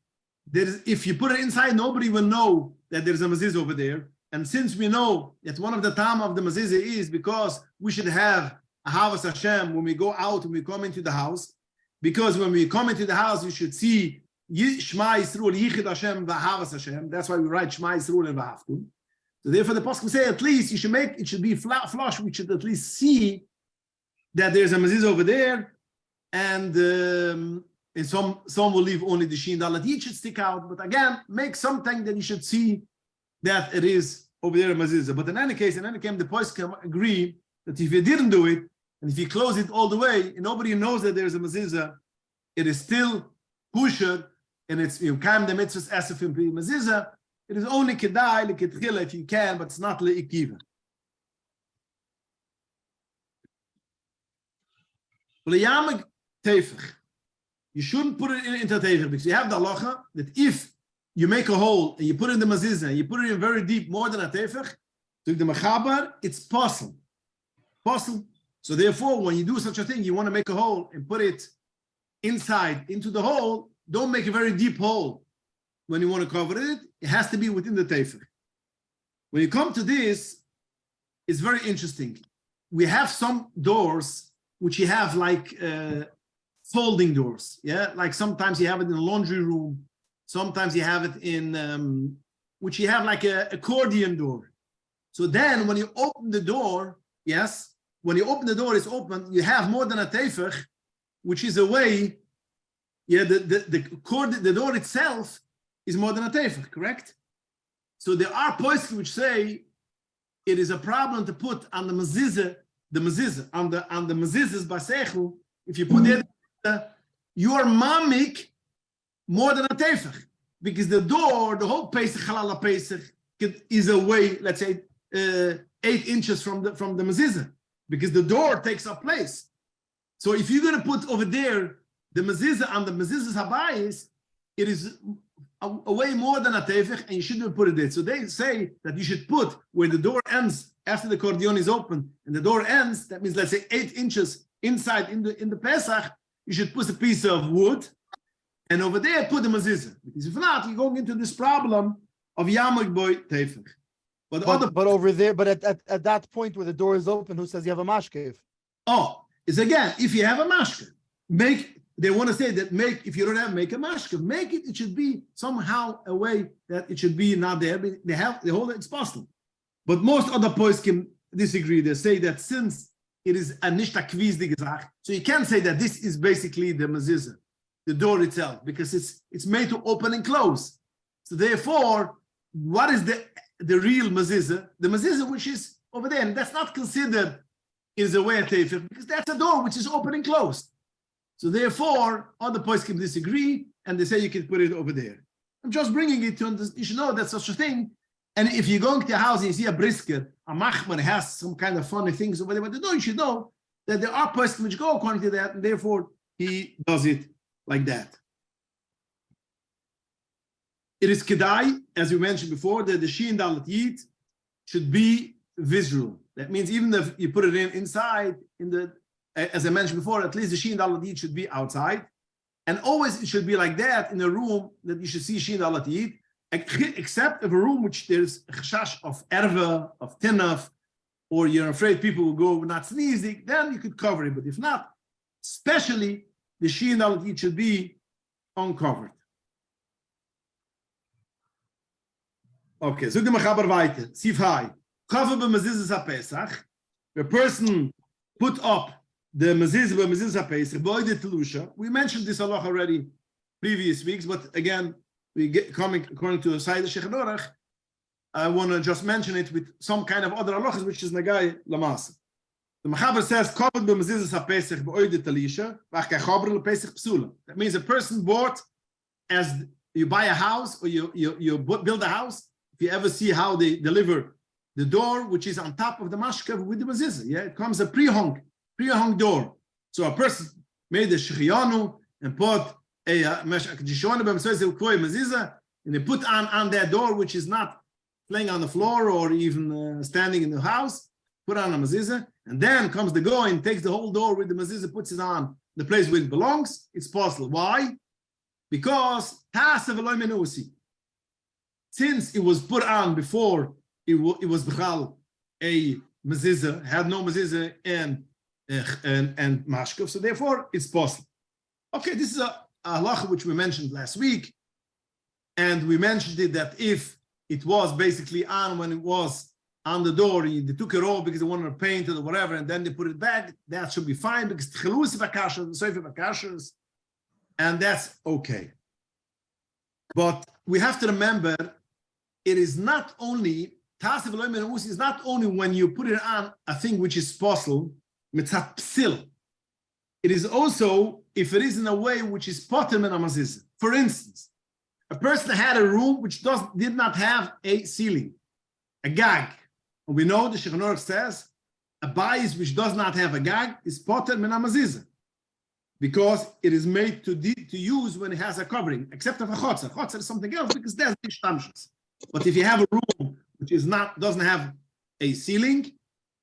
S1: if you put it inside, nobody will know that there's a mezuzah over there. And since we know that one of the time of the mezuzah is because we should have a havas Hashem when we go out, when we come into the house, because when we come into the house, we should see Shema Yisrael, Yichid Hashem, v'havas Hashem. That's why we write Shema Yisrael and v'havtum. So therefore the Pasuk say at least you should make, it should be flush, we should at least see that there's a mezuzah over there, and some will leave only the Shin Dalet Yid should stick out, but again, make something that you should see that it is over there a mezuzah. But in any case, the Poskim agree that if you didn't do it, and if you close it all the way, and nobody knows that there's a mezuzah, it is still pusher, and it's you kam the mitzvahs asafim pi mezuzah. It is only kedai leketchila if you can, but it's not leikiva. Leyamig tefach. You shouldn't put it into tefach, because you have the halacha that if you make a hole and you put it in the mezuzah, you put it in very deep, more than a tefach, to the mechaber, it's possible. So therefore, when you do such a thing, you want to make a hole and put it inside into the hole. Don't make a very deep hole when you want to cover it. It has to be within the tefach. When you come to this, it's very interesting. We have some doors which you have like folding doors. Yeah, like sometimes you have it in a laundry room. Sometimes you have it in which you have like a accordion door. So then when you open the door, yes, when you open the door, it's open, you have more than a tefach, which is a way, yeah, the door itself is more than a tefach, correct? So there are points which say it is a problem to put on the mezuzah, on the mezuzahs basechu, if you put it, your mamik more than a tefach, because the door, the whole Pesach, halal Pesach, is away, let's say, 8 inches from the mezuzah, because the door takes up place. So if you're going to put over there the mezuzah on the mezuzah's habayis, it is away more than a tefach, and you shouldn't put it there. So they say that you should put where the door ends after the accordion is open, and the door ends. That means, let's say, 8 inches inside in the Pesach. You should put a piece of wood, and over there put the mezuzah. Because if not, you're going into this problem of yamig boy tefach. But
S2: over there, but at that point where the door is open, who says you have a mashkev?
S1: Oh, it's again, if you have a mashkev, they want to say that if you don't have, make a mashkev. Make it should be somehow a way that it should be not there. They hold it, it's possible. But most other poskim disagree. They say that since it is a nishta kvizdi gezach, so you can't say that this is basically the mezuzah, the door itself, because it's made to open and close. So therefore, what is the real mezuzah? The mezuzah which is over there, and that's not considered is a way of tefach, because that's a door which is open and closed. So therefore, other poskim disagree, and they say you can put it over there. I'm just bringing it to you should know that's such a thing. And if you're going to a house and you see a brisket, a machman has some kind of funny things over there, but you should know that there are poskim which go according to that, and therefore he does it like that. It is kedai, as we mentioned before, that the Shin Dalet Yid should be visual. That means even if you put it inside, as I mentioned before, at least the Shin Dalet Yid should be outside. And always it should be like that in a room that you should see Shin Dalet Yid, except if a room which there's a chashash of erva, of tinaf, or you're afraid people will go not sneezing, then you could cover it. But if not, especially the Shin Dalet Yid should be uncovered. Okay, so the mechaber weiter. Sif hai. Cover be mezuzah ha-Pesach. The person put up the mezuzah ha-Pesach, boide telusha. We mentioned this halacha already previous weeks, but again, we get coming according to Sayyid Shechanorach. I want to just mention it with some kind of other halachas, which is nagai lamasa. The mechaber says, covered be mezuzah ha-Pesach, boide telusha, v'ach kechaber le-Pesach psula. That means a person bought, as you buy a house or you build a house. If you ever see how they deliver the door, which is on top of the mashkev with the mezuzah, yeah, it comes a pre-hung pre-hung door. So a person made a shechiyanu and put a mezuzah, and they put on that door, which is not laying on the floor or even standing in the house, put on a mezuzah, and then comes the guy and takes the whole door with the mezuzah, puts it on the place where it belongs. It's possible. Why? Because since it was put on before it was b'chal a mezuzah, had no mezuzah and mashkuf, so therefore it's possible. Okay, this is a halacha which we mentioned last week, and we mentioned it that if it was basically on when it was on the door, they took it off because they wanted to paint it or whatever, and then they put it back, that should be fine because tchilus v'kashers, the sofer v'kashers, and that's okay. But we have to remember, it is not only tasif v'lo menusi is not only when you put it on a thing which is possible, mitzat psil. It is also if it is in a way which is potem and amazizah. For instance, a person had a room which did not have a ceiling, a gag. And we know the Shulchan says a bayis which does not have a gag is potem and amazizah, because it is made to use when it has a covering, except of a chotzer. Chotzer is something else because there's big stamshus. But if you have a room which doesn't have a ceiling,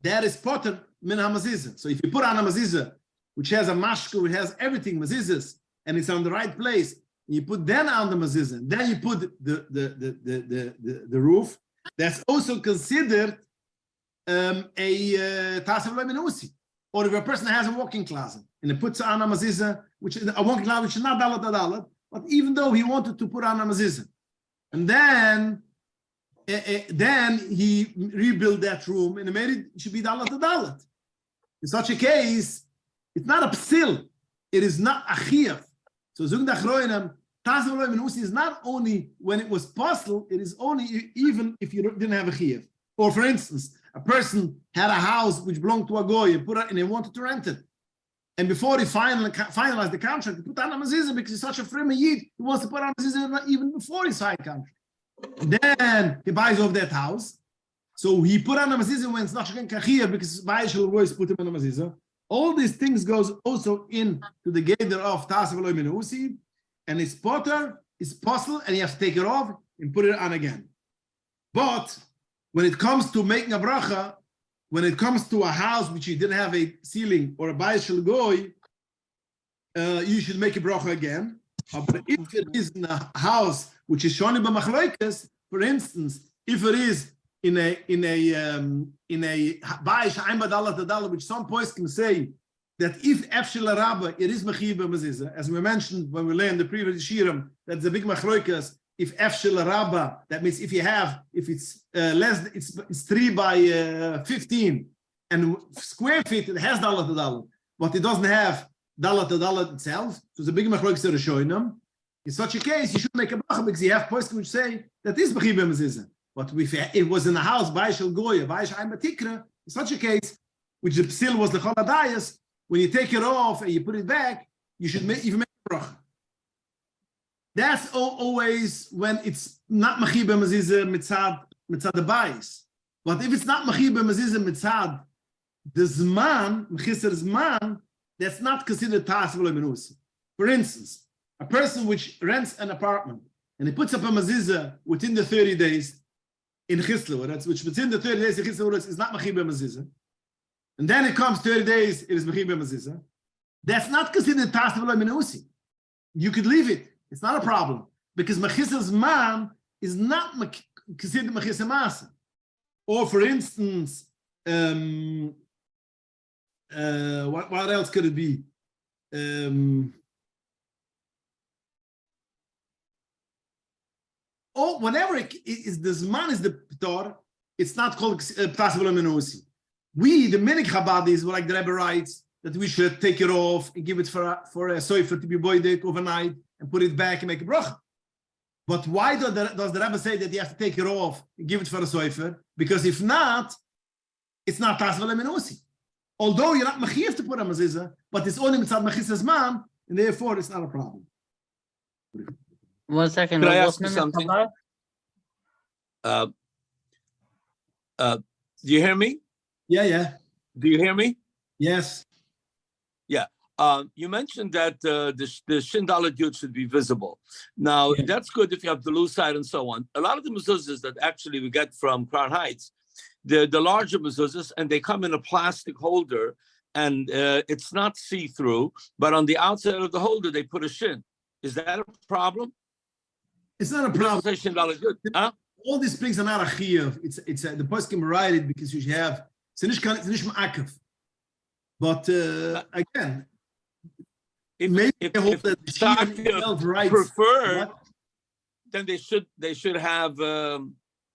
S1: that is potem min hamazizah. So if you put on a mazizah which has a mashku, which has everything mazizahs, and it's on the right place, and you put then on the mazizah, then you put the roof, that's also considered a tasef lo menusi. Or if a person has a walk-in closet and he puts on a mazizah, which is a walk-in closet which is not dalat, but even though he wanted to put on a mazizah, and then he rebuilt that room and made it should be dalat. In such a case, it's not a psil, it is not a chiyuv. So zug dachroinam, tasef lo menusi is not only when it was possible, it is only even if you didn't have a chiyuv. Or for instance, a person had a house which belonged to a goy and he wanted to rent it. And before he finalized the contract, he put on a mezuzah because he's such a frima yid, he wants to put on a mezuzah even before he signed contract. Then he buys off that house. So he put on a mezuzah when it's not shaken kachiyah because Ba'ishal voice put him on a mezuzah. All these things goes also into the gather of tasef lo menusi, and it's potter, it's possible, and you have to take it off and put it on again. But when it comes to making a bracha, when it comes to a house which you didn't have a ceiling or a bayis shel goy, you should make a bracha again. But if it is in a house which is shoni b'machloikes, for instance, if it is in a bayis she'ayin b'dalat, which some points can say that if efshel rabba it is mechiv b'mezuzah, as we mentioned when we learned the previous shiurim, that's the big machloikes. If efshel rabba, that means if it's less, it's 3 by 15, and square feet it has dalat, but it doesn't have dalat itself. So it's a big machlokes to Rishonim. In such a case, you should make a bracha because you have poskim which say that is mechiv b'mezuzah. But if it was in the house by shel goya, by she'ayin b'tikra, in such a case, which the psil was lechol hadayas, when you take it off and you put it back, you should even make a bracha. That's always when it's not mechiv b'mezuzah mitzad the bayis. But if it's not mechiv b'mezuzah mitzad the zman, mechiser zman, that's not considered tasef lo menusi. For instance, a person which rents an apartment and he puts up a mezuzah within the 30 days in chislu, which within the 30 days in chislu is not mechiv b'mezuzah, and then it comes 30 days, it is mechiv b'mezuzah. That's not considered tasef lo menusi. You could leave it. It's not a problem because mechiser zman is not considered mechiser masa. Or for instance, what else could it be? Or whatever it is, the zman is the ptor. It's not called tasef lo menusi. We, the minik Chabadis, like the Rebbe writes, that we should take it off and give it for a soifer to be boided overnight and put it back and make a bracha. But why does the Rebbe say that you have to take it off and give it for a soifer? Because if not, it's not tasef lo menusi. Although you're not mechiv to put a mezuzah, but it's only mitzad mechiser zman, and therefore it's not a problem.
S4: 1 second.
S3: Can I ask you something? Do you hear me?
S1: Yeah.
S3: Do you hear me?
S1: Yes.
S3: You mentioned that the shin dalet yud should be visible. Now, that's good if you have the loose side and so on. A lot of the mezuzahs that actually we get from Crown Heights, the larger mezuzahs, and they come in a plastic holder, and it's not see-through, but on the outside of the holder, they put a shin. Is that a problem?
S1: It's not a problem.
S3: Shin dalet yud, huh?
S1: All these things are not a chiyuv. It's the person can write it because you should have. It's nicht ma'akev. But again,
S3: if
S1: the
S3: prefer, then they should have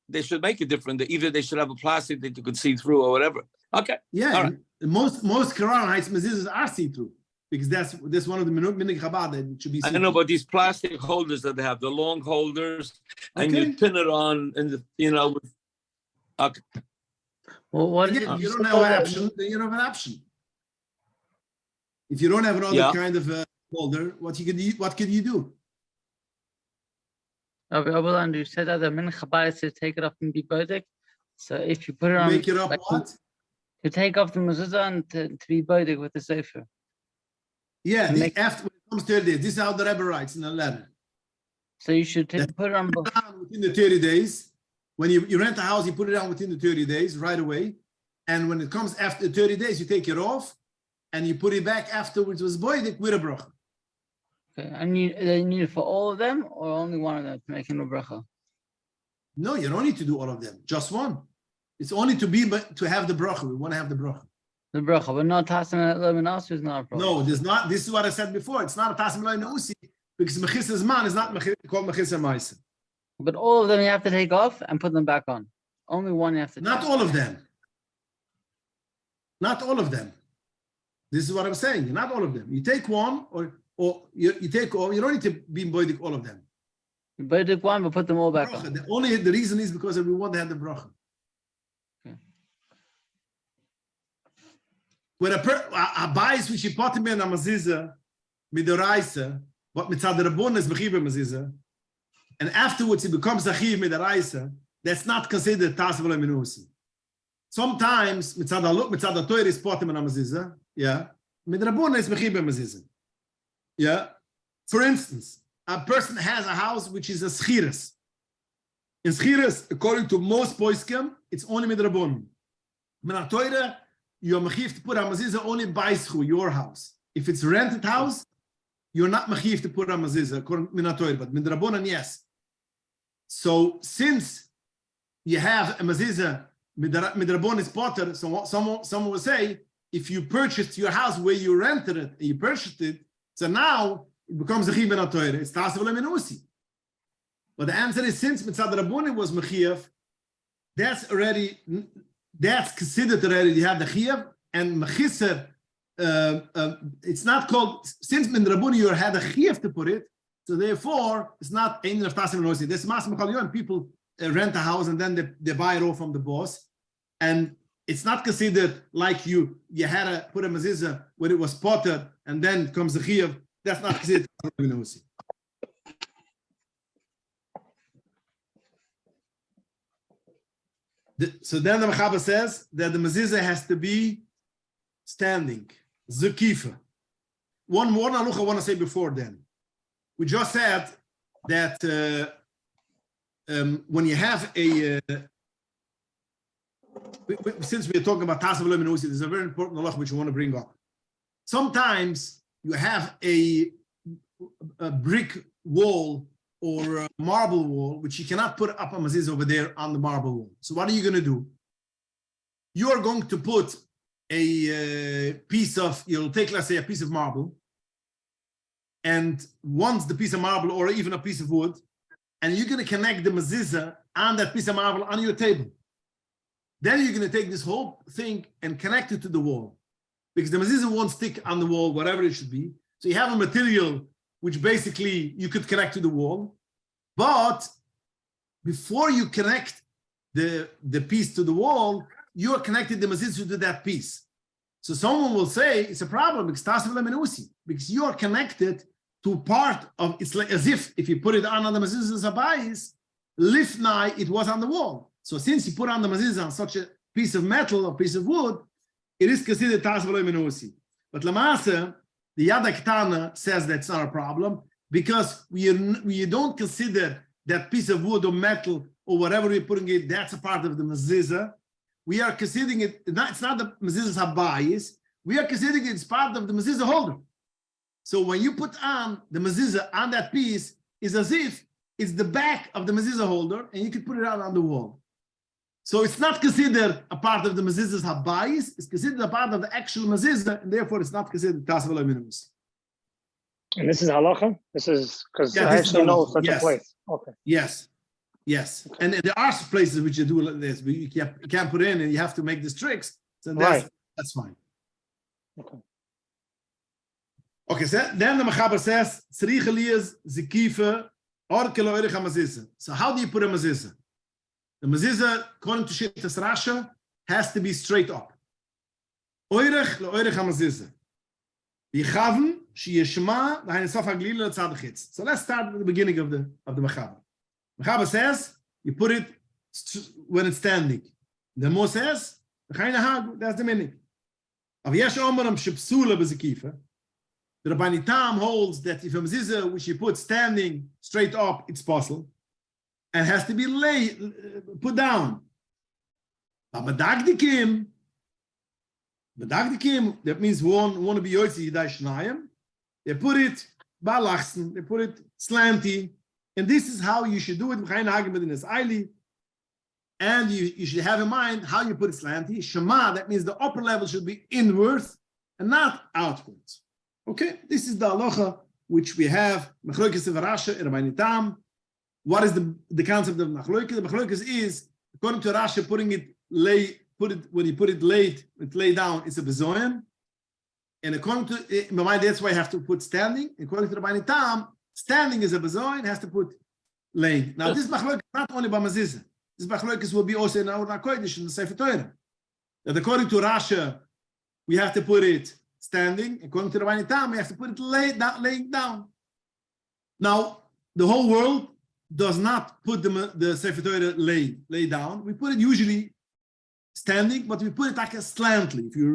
S3: they should make it different. Either they should have a plastic that you could see through or whatever. Okay.
S1: Yeah.
S3: All right.
S1: Most Quran Heights mezuzahs are see through because that's one of the minig Chabad that should be.
S3: I know, but these plastic holders that they have, the long holders, and you pin it on, and okay.
S4: Well, what
S1: again, you don't have an option. Then you don't have an option. If you don't have another kind of holder, what can you do?
S4: Abraham, you said that the min Chabad is to take it off and be bodik. So if you put it on,
S1: make it up
S4: like,
S1: what?
S4: To take off the mezuzah and to be bodik with the sefer.
S1: Yeah, after when it comes to 30 days, this is how the Rebbe writes in the letter.
S4: So you should put it on
S1: within the 30 days. When you rent a house, you put it on within the 30 days right away. And when it comes after 30 days, you take it off and you put it back afterwards with boidik with a bracha.
S4: Okay, and you need it for all of them or only one of them to make a bracha?
S1: No, you don't need to do all of them. Just one. It's only to have the bracha. We want to have the bracha.
S4: The bracha, but not tasim lemon also is not a problem.
S1: No, there's not. This is what I said before. It's not a tasim lemon usi because mechisa zman is not called mechisa ma'isa.
S4: But all of them you have to take off and put them back on. Only one you have to.
S1: Not all of them. Not all of them. This is what I'm saying. Not all of them. You take one, or you take all. You don't need to be boidik all of them.
S4: You boidik one, but put them all back
S1: bracha.
S4: on.
S1: The reason is because we want to have the bracha.
S4: Okay.
S1: When a bias which you put him in a mezuzah midoraisa, but mitzad rabon is mechiv mezuzah, and afterwards it becomes a chiv midoraisa, that's not considered tasav lemenusi. Sometimes mitzad the Torah is put him in a mezuzah, midrabon is mechiv mezuzah. For instance, a person has a house which is a schiras. In schiras, according to most poskim, it's only midrabon. Min Torah, you're mechiv to put a mezuzah only by your house. If it's a rented house, you're not mechiv to put a mezuzah according to min Torah, but midrabon, yes. So since you have a mezuzah midrabon is potter, so someone will say, if you purchased your house where you rented it and you purchased it, so now it becomes a chiv min Torah. It's tasav lemenusi. But the answer is, since mitzad rabbonim was mechiv, that's considered already. You have the chiv and mechiser. It's not called, since min rabbonim you had a chiv to put it, so therefore it's not ein of tasav lemenusi. This mas mechal people rent a house and then they buy it all from the boss, and it's not considered like you had to put a mezuzah when it was potted and then comes the chiyuv. That's not considered. So then the Mechaber says that the mezuzah has to be standing. Zekifa. One more halacha I want to say before then. We just said that when you have since we're talking about tasav lemenusi, there's a very important halacha which we want to bring up. Sometimes you have a brick wall or a marble wall, which you cannot put up a mezuzah over there on the marble wall. So what are you going to do? You are going to put a piece of, you'll take, let's say, a piece of marble, and once the piece of marble or even a piece of wood, and you're going to connect the mezuzah on that piece of marble on your table. Then you're going to take this whole thing and connect it to the wall, because the mezuzah won't stick on the wall, whatever it should be. So you have a material which basically you could connect to the wall, but before you connect the piece to the wall, you are connected the mezuzah to that piece. So someone will say it's a problem because tasav lemenusi, because you are connected to part of, it's like as if you put it on the mezuzah zabayis, lifnai, it was on the wall. So since you put on the mezuzah on such a piece of metal or piece of wood, it is considered tasav lemenusi. But lamasa, The Yad HaKtana says that's not a problem because we don't consider that piece of wood or metal or whatever we're putting it, that's a part of the mezuzah. We are considering it, it's not the mezuzah's habayis, we are considering it as part of the mezuzah holder. So when you put on the mezuzah on that piece, it's as if it's the back of the mezuzah holder and you can put it out on the wall. So it's not considered a part of the mezuzah's habayis, it's considered a part of the actual mezuzah, and therefore it's not considered tasavela minimus.
S5: And this is halacha? This is, because I actually know such a place. Okay.
S1: Yes. Yes. Okay. And there are places which you do like this, but you can't put in and you have to make these tricks. So that's fine.
S5: Okay.
S1: Okay, so then the Mechaber says, so how do you put a mezuzah? The mezuzah, according to Shittas Rasha, has to be straight up. Oirech le'oirech ha-mezuzah. V'yichaven she'yeshma v'hayin sof ha-glila l'tzad ha'chitz. So let's start with the beginning of the Mechaber. Mechaber says, you put it when it's standing. The Mo says, that's the meaning. Av yesh omeram shepsula b'zekifa. The Rabbani Tam holds that if a mezuzah which you put standing straight up, it's possible, and has to be put down. But Badagdikim, that means want to be Yotzi Yidai Shnayim, they put it balachsen, they put it slanty, and this is how you should do it. And you should have in mind how you put it slanty. Shema, that means the upper level should be inwards and not outwards. Okay, this is the halacha which we have. Machlokes of Rasha, Rabbani Tam. What is the concept of machlokes? The machlokes is, according to Rasha, when you put it lay down, it's a bezoyan. And according to in my mind, that's why you have to put standing. According to Rabbani Tam, standing is a bezoyan, has to put laying. Now this machlokes is not only by mezuzah. This machlokes will be also in our Kodesh in the Sefer Torah. That according to Rasha, we have to put it standing. According to Rabbani Tam, we have to put it laying down. Now, the whole world does not put the Sefer Torah lay down. We put it usually standing, but we put it like a slantly. If you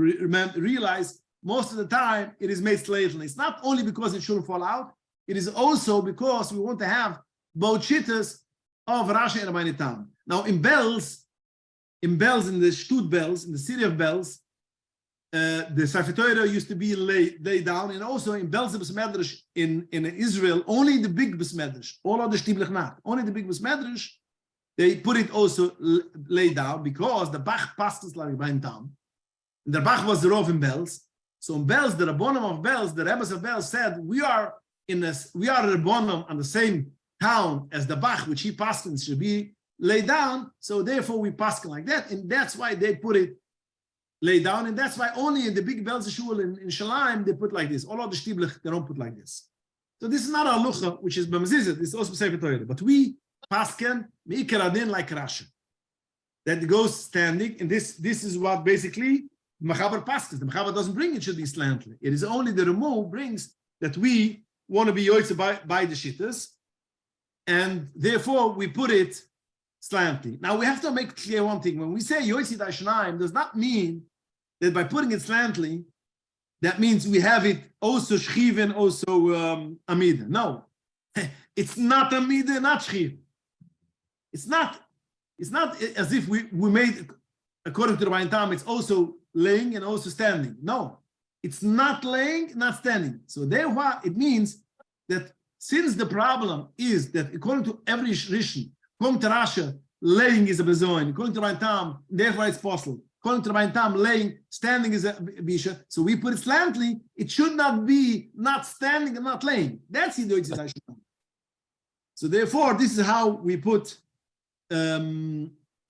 S1: realize, most of the time it is made slantly. It's not only because it shouldn't fall out, it is also because we want to have both shittas of Rashi and Rabbani Tam. Now, in bells, in the Shtut bells, in the city of bells, the Sefer Torah used to be laid down, and also in bells of Besmedrash in Israel, only the big Besmedrash, all of the Shtiblich not, only the big Besmedrash, they put it also laid down because the Bach passed us like Rabbani Tam. And the Bach was the Rov in bells. So in bells, the Rabbonim of bells, the Rebbes of bells said, we are Rabbonim on the same town as the Bach, which he passed should be laid down. So therefore we pass like that, and that's why they put it lay down, and that's why only in the big bells shul in Shalim they put like this. All of the shtiblich they don't put like this. So this is not a halacha, which is b'mezuzah. This is also Sefer Torah, but we pasken meikar adin like Rashi that goes standing, and this is what basically Mechaber paskens. The Mechaber doesn't bring it should be slantly. It is only the remove brings that we want to be yoytze by the shittas, and therefore we put it slanty. Now we have to make clear one thing. When we say Yoitzi Dashnaim, does not mean that by putting it slantly, that means we have it also Shchiven, also Amida. No, it's not Amida, not Shchiven. It's not as if we made, according to the Rabbani Tam, it's also laying and also standing. No, it's not laying, not standing. So therefore, it means that since the problem is that according to every Rishon, according to Rasha, laying is a bezoin. According to Rabbani Tam, therefore it's possible. According to Rabbani Tam, laying, standing is a bisha. So we put it slantly. It should not be not standing and not laying. That's the So therefore, this is how we put a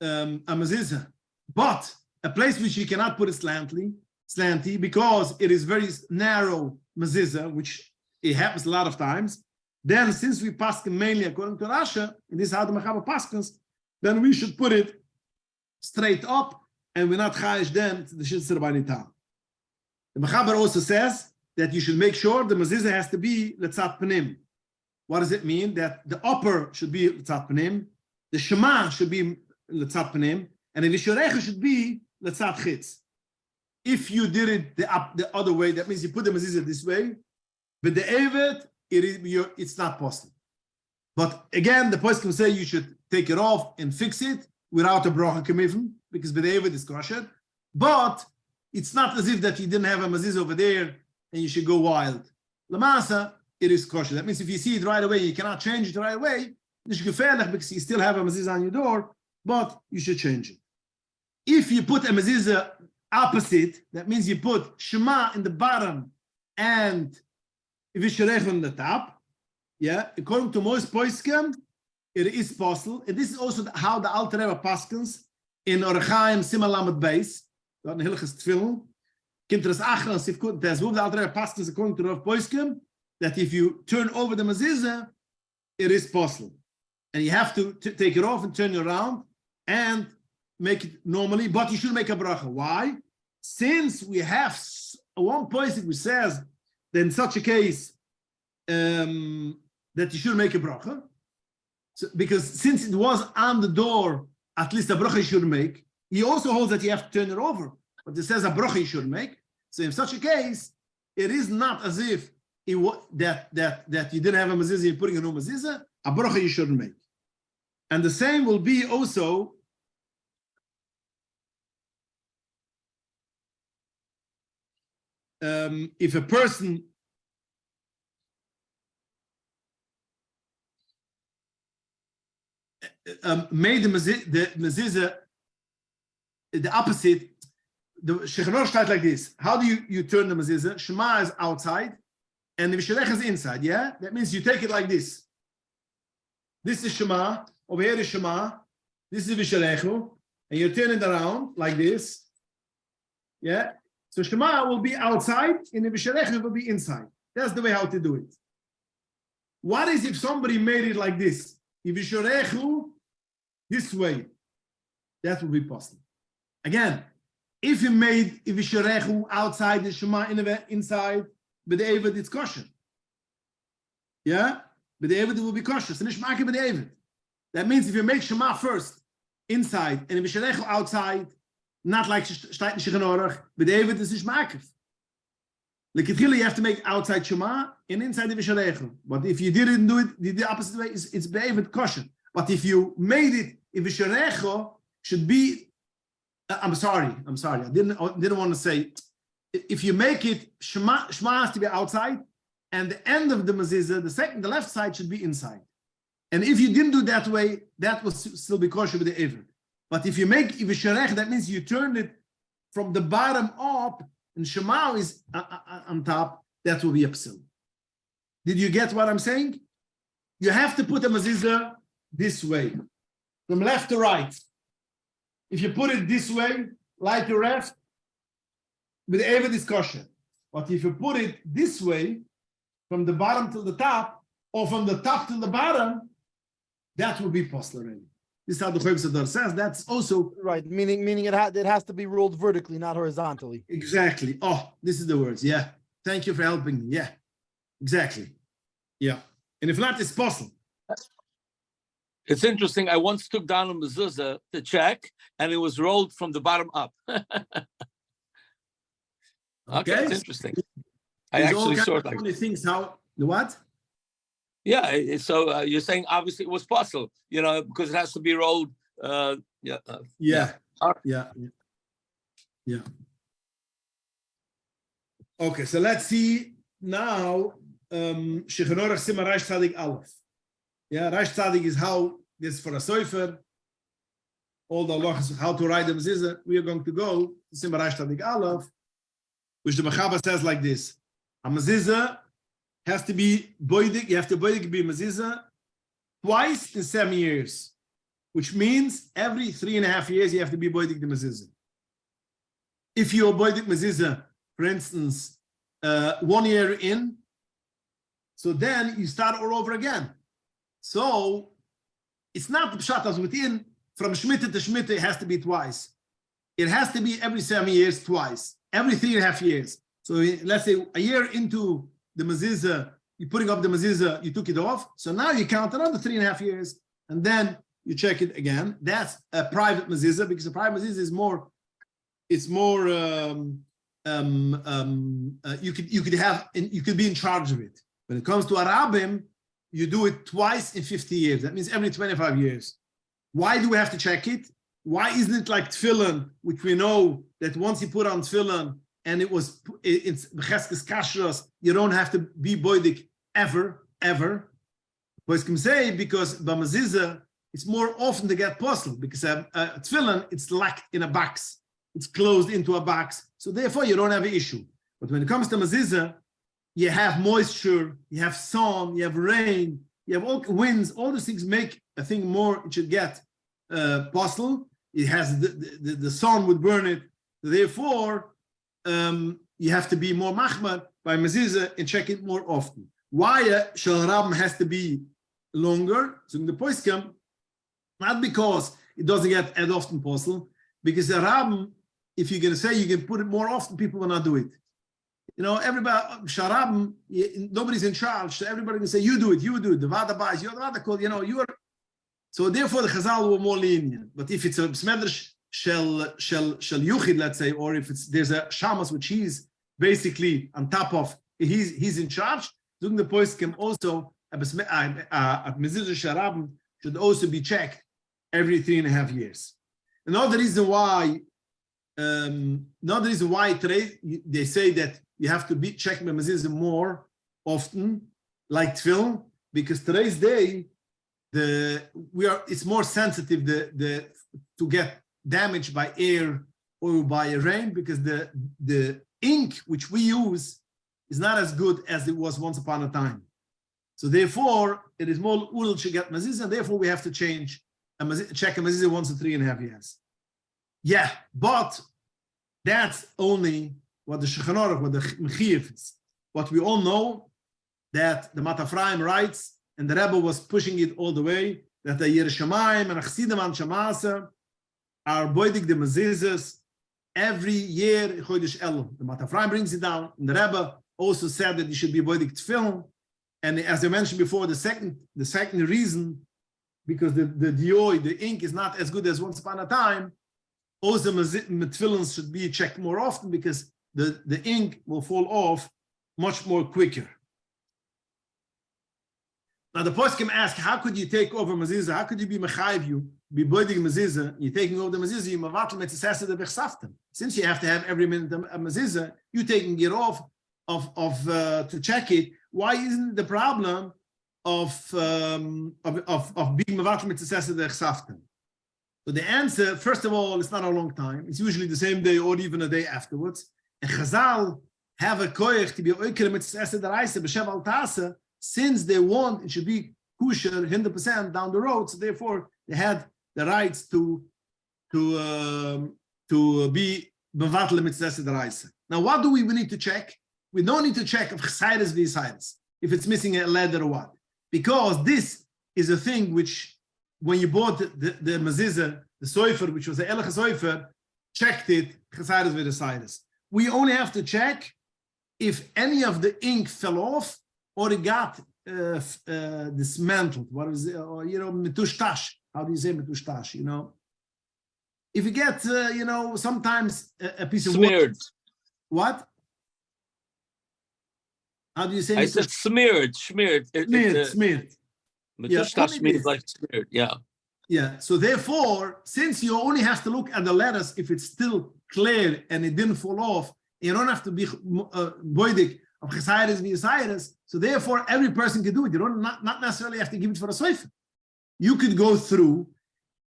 S1: mezuzah. But a place which you cannot put it slanty, because it is very narrow mezuzah, which it happens a lot of times. Then, since we pasken mainly according to Rasha, and this is how the Mechaber paskens, then we should put it straight up, and we're not chayish then to the Shittas Rabbani Tam. The Mechaber also says that you should make sure the mezuzah has to be letzat panim. What does it mean? That the upper should be letzat panim, the Shema should be letzat panim, and the Vishorecha should be letzat chitz. If you did it the other way, that means you put the mezuzah this way, but the evet, it's not possible. But again, the poskim say you should take it off and fix it without a bracha kemivim, because the evet is kosher. But it's not as if that you didn't have a mezuzah over there and you should go wild. Lamasa, it is kosher. That means if you see it right away, you cannot change it right away. It's gefährlich because you still have a mezuzah on your door, but you should change it. If you put a mezuzah opposite, that means you put Shema in the bottom and Visharech on the top. Yeah, according to most poskim, it is possible. And this is also how the Alter Rebbe paskens in Orchaim Siman Lamed Beis. Dort in Hilchos Tefillin. Kimt das Achron Sifkut Tezvuv. The Alter Rebbe paskens according to Rav Poskim that if you turn over the mezuzah, it is possible. And you have to take it off and turn it around and make it normally, but you should make a bracha. Why? Since we have one posik which says that in such a case that you should make a bracha, so, because since it was on the door, at least a bracha you should make. He also holds that you have to turn it over, but it says a bracha you should make. So in such a case, it is not as if that you didn't have a mezuzah, you're putting a new mezuzah, a bracha you shouldn't make. And the same will be also if a person made the mezuzah the opposite, the Shechanor starts like this. How do you turn the mezuzah? Shema is outside and the Visharech is inside, yeah? That means you take it like this. This is Shema, over here is Shema, this is Visharechu, and you turn it around like this, yeah? So Shema will be outside and the Visharechu will be inside. That's the way how to do it. What is if somebody made it like this? If Visharechu this way, that will be possible. Again, if you made Visharechu outside the Shema inside, but the Eivet it's kosher. Yeah? But the Eivet will be kosher. So Nishmaki but the Eivet. That means if you make Shema first inside and Visharechu outside, not like Shtayt Shechanor, but the Eivet is Nishmaki. Like you have to make outside Shema and inside the Visharechu. But if you didn't do it the opposite way, it's Eivet kosher. But if you made it, Visharechu should be I'm sorry. I didn't want to say. If you make it, Shema has to be outside, and the end of the mezuzah, the left side should be inside. And if you didn't do that way, that will still be kosher with the Eiver. But if you make Visharech, that means you turn it from the bottom up, and Shema is on top. That will be a psil. Did you get what I'm saying? You have to put the mezuzah this way, from left to right. If you put it this way, like your left, with the Eivet is kosher. But if you put it this way, from the bottom to the top, or from the top to the bottom, that will be possible already. This is how the Chayv says. That's also
S2: right. Meaning it has to be rolled vertically, not horizontally.
S1: Exactly. Oh, this is the words. Yeah. Thank you for helping me. Yeah. Exactly. Yeah. And if not, it's possible.
S3: It's interesting. I once took down a mezuzah to check, and it was rolled from the bottom up. Okay, it's interesting. I actually saw it like that.
S1: Things how the what?
S3: Yeah, so you're saying obviously it was possible, because it has to be rolled.
S1: Yeah. Okay, so let's see now. Shechanor Sima Reish Tzadik Aleph. Yeah, Reish Tzadik is how this for a soifer. All the halachas how to write the mezuzah. We are going to go to Sima Reish Tzadik Aleph, which the Mechaber says like this: a mezuzah has to be boidik. You have to boidik be mezuzah twice in 7 years, which means every 3.5 years you have to be boidik the mezuzah. If you are boidik mezuzah, for instance, 1 year in, so then you start all over again. So it's not the pshat as within from Shemitah to Shemitah, it has to be twice. It has to be every 7 years twice, every 3.5 years. So let's say a year into the mezuzah, you're putting up the mezuzah, you took it off. So now you count another 3.5 years, and then you check it again. That's a private mezuzah, because a private mezuzah is more you could be in charge of it. When it comes to Arabim, you do it twice in 50 years. That means every 25 years. Why do we have to check it? Why isn't it like tefillin, which we know that once you put on tefillin and it's b'cheskes kashrus, you don't have to be boidik ever. But can say because b'maziza, it's more often to get puzzled because tefillin, it's locked in a box. It's closed into a box. So therefore, you don't have an issue. But when it comes to maziza, you have moisture, you have sun, you have rain, you have all winds. All those things make a thing more, it should get puzzled. It has the sun would burn it. Therefore, you have to be more machmad by maziza and check it more often. Why Shalrabim has to be longer? So in the poskim, not because it doesn't get as often puzzled, because the Rabim, if you're going to say you can put it more often, people will not do it. You know, everybody, Sharabim, nobody's in charge, so everybody can say, you do it. The Vada Bais, you're the Vada Kol, you know, you are. So therefore, the Chazal were more lenient. But if it's a Smedrish Shel Yuchid, let's say, or if there's a Shamas, which he's basically on top of, he's in charge, doing the poskim also, at Mezuzah Sharabim should also be checked every 3.5 years. Another reason why today they say that you have to be checking the mezuzah more often, like tefillin, because today's day it's more sensitive to get damaged by air or by rain, because the ink which we use is not as good as it was once upon a time. So therefore, it is more ulul to get mezuzah, and therefore we have to check a mezuzah once in 3.5 years. Yeah, but that's only what the Shulchan Aruch, what the Mechiv is. What we all know, that the Matafraim writes, and the Rebbe was pushing it all the way, that the Yerushalayim and Achsidim and Shamasa are boidik the mezuzahs every year, Chodesh Elul. The Matafraim brings it down, and the Rebbe also said that you should be boidik tefillin. And as I mentioned before, the second reason, because the ink is not as good as once upon a time, also tefillin should be checked more often, because the ink will fall off much more quicker. Now the poskim ask, how could you take over mezuzah? How could you be mechayiv, you be boidig mezuzah? You're taking over the mezuzah. You mavatel mitzaseh the bechsaftem. Since you have to have every minute a mezuzah, you taking it off to check it. Why isn't the problem of being mavatel mitzaseh the bechsaftem? So the answer, first of all, it's not a long time. It's usually the same day or even a day afterwards. And Chazal have a koyach to be oiker mitzaseh the reise b'shev al tasa. Since they want, it should be kosher 100% down the road. So therefore, they had the rights to be bevatel mitzvah deraisa. Now, what do we need to check? We don't need to check if chesayres v'yisayres, if it's missing a letter or what, because this is a thing which, when you bought the mezuzah, the soifer, which was the halacha soifer, checked it chesayres v'yisayres. We only have to check if any of the ink fell off, or it got dismantled. What is it? Or, metushtash. How do you say metushtash? If you get, sometimes a piece of
S3: smeared.
S1: Wood. What? How do you say?
S3: I said smeared.
S1: Smeared.
S3: Metushtash means like smeared. Yeah.
S1: Yeah. So therefore, since you only have to look at the letters if it's still clear and it didn't fall off, you don't have to be boidik of chesayres v'yisayres. So therefore, every person can do it. You don't not necessarily have to give it for a soifer. You could go through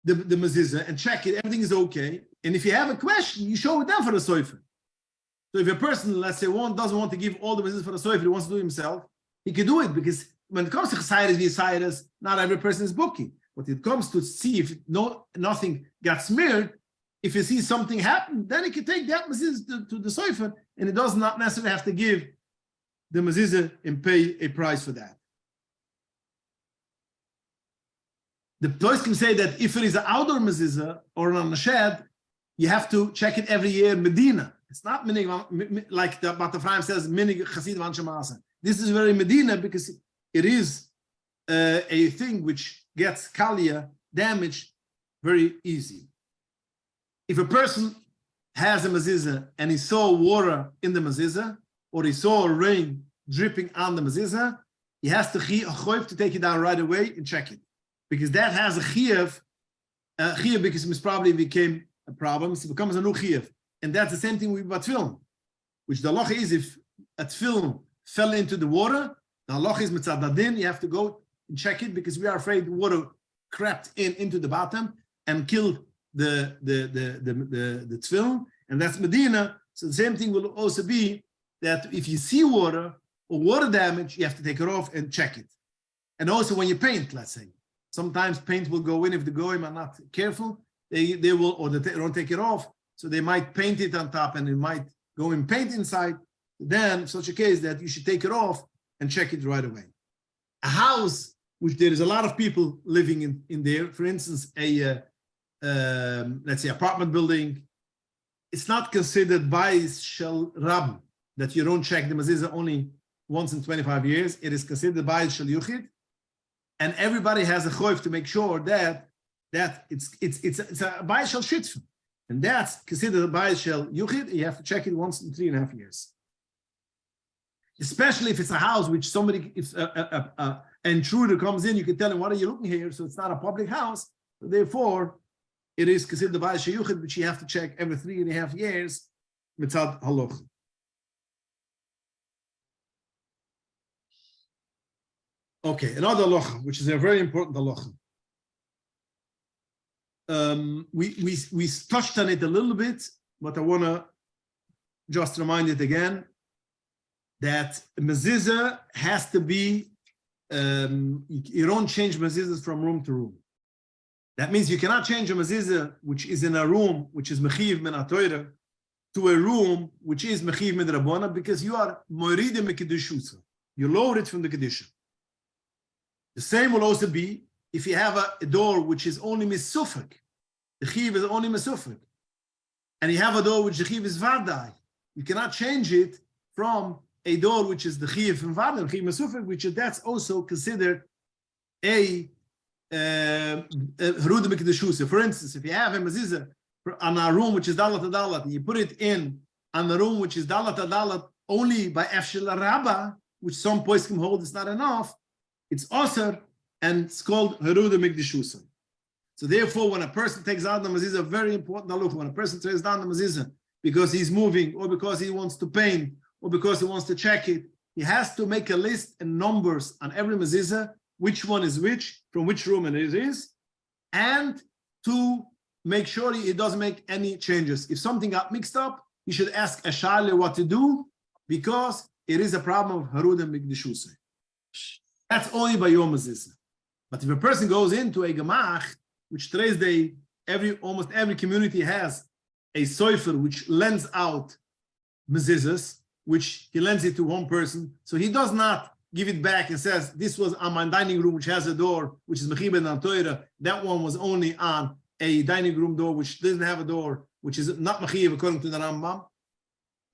S1: the mezuzah and check it. Everything is okay. And if you have a question, you show it down for a soifer. So if a person, let's say, doesn't want to give all the mezuzah for a soifer, he wants to do it himself, he can do it, because when it comes to chesayres v'yisayres, not every person is booking. But it comes to see if nothing got smeared. If you see something happen, then he can take that mezuzah to the soifer, and it does not necessarily have to give the mezuzah and pay a price for that. The place can say that if it is an outdoor mezuzah or on a shed, you have to check it every year. Medina. It's not minig like the Matafraim says minig chasid van shemasa. This is very Medina, because it is a thing which gets kalia damaged very easy. If a person has a mezuzah and he saw water in the mezuzah, or he saw rain dripping on the mezuzah, he has to chiyuv to take it down right away and check it, because that has a chiyuv because it probably became a problem. So it becomes a new chiyuv, and that's the same thing with tefillin, which the halacha is if a tefillin fell into the water, the halacha is mitzad hadin, you have to go and check it, because we are afraid the water crept into the bottom and killed the tefillin, and that's Medina. So the same thing will also be that if you see water or water damage, you have to take it off and check it. And also when you paint, let's say, sometimes paint will go in if the goyim are not careful, they will, or they don't take it off, so they might paint it on top and it might go in paint inside. Then such a case that you should take it off and check it right away. A house which there is a lot of people living in there, for instance, let's say apartment building, it's not considered bayis shel rab, that you don't check the mezuzah only once in 25 years. It is considered bayis shel yuchid, and everybody has a choiv to make sure that it's a bayis shel shitfin, and that's considered a bayis shel yuchid. You have to check it once in 3.5 years, especially if it's a house which somebody, if an intruder comes in, you can tell him, "What are you looking here?" So it's not a public house, so therefore it is considered the bayis shel yuchid, which you have to check every 3.5 years mitzad halacha. Okay, another halacha, which is a very important halacha. We touched on it a little bit, but I want to just remind it again that mezuzah has to be, you don't change mezuzahs from room to room. That means you cannot change a mezuzah which is in a room which is mechiv min haTorah to a room which is mechiv min rabbanah, because you are moridim mikidushusa. You lower it from the kedusha. The same will also be if you have a door which is only misufak. The chiv is only misufak, and you have a door which the chiv is vadai. You cannot change it from a door which is the chiv and vadai, chiv misufak, which that's also considered a Haruda Mikdashusa. For instance, if you have a mezuzah on a room which is dalat dalat, and you put it in on the room which is dalat dalat only by Efshel Rabba, which some poskim hold is not enough, it's asr, and it's called Haruda Mikdashusa. So therefore, when a person takes out the mezuzah, very important halukha, when a person takes down the mezuzah because he's moving, or because he wants to paint, or because he wants to check it, he has to make a list and numbers on every mezuzah, which one is which, from which room it is, and to make sure he doesn't make any changes. If something got mixed up, you should ask a shale what to do, because it is a problem of Haruda Mikdashusa. That's only by Yom Mezuzah. But if a person goes into a gemach, which today's day, almost every community has a soifer which lends out mezuzahs, which he lends it to one person, so he does not give it back and says, this was on my dining room, which has a door, which is mechiv ben haTorah. That one was only on a dining room door, which doesn't have a door, which is not mechiv according to the Rambam.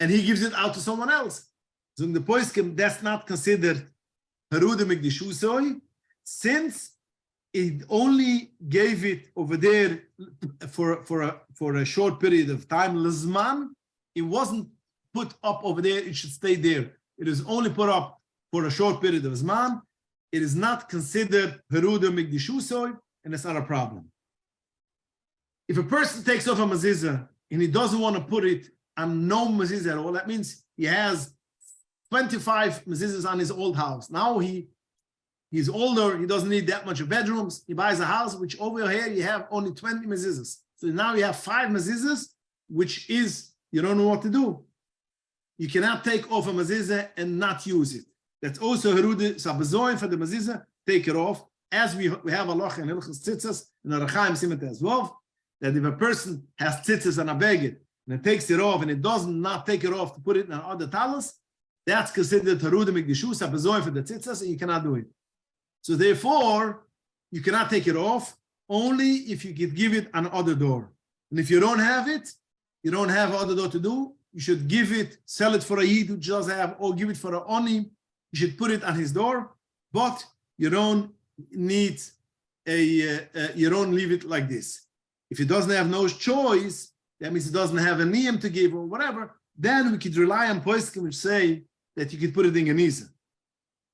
S1: And he gives it out to someone else. So in the poskim, that's not considered Haruda Mikdashusoi, since it only gave it over there for a short period of time. Lizman, it wasn't put up over there, it should stay there. It is only put up for a short period of Zman. It is not considered Haruda Mikdashusoi, and it's not a problem. If a person takes off a mezuzah and he doesn't want to put it on no mezuzah at all, that means he has 25 mezuzahs on his old house. Now he's older, he doesn't need that much of bedrooms. He buys a house which over here you have only 20 mezuzahs. So now you have 5 mezuzahs, which is, you don't know what to do. You cannot take off a mezuzah and not use it. That's also Haruda Sabazoin for the mezuzah, take it off. As we have a loch and hilchos tzitzas and a rachaim simet as well, that if a person has tzitzas and a beged and it takes it off and it does not take it off to put it on other talis, that's considered Haruda Mikdashu Sabazoin for the tzitzas, and you cannot do it. So therefore, you cannot take it off only if you could give it on other door. And if you don't have it, you don't have other door to do, you should give it, sell it for a yid who just have, or give it for a oni. You should put it on his door, but you don't need you don't leave it like this. If he doesn't have no choice, that means it doesn't have a niyam to give or whatever, then we could rely on poskim which say that you could put it in Geniza.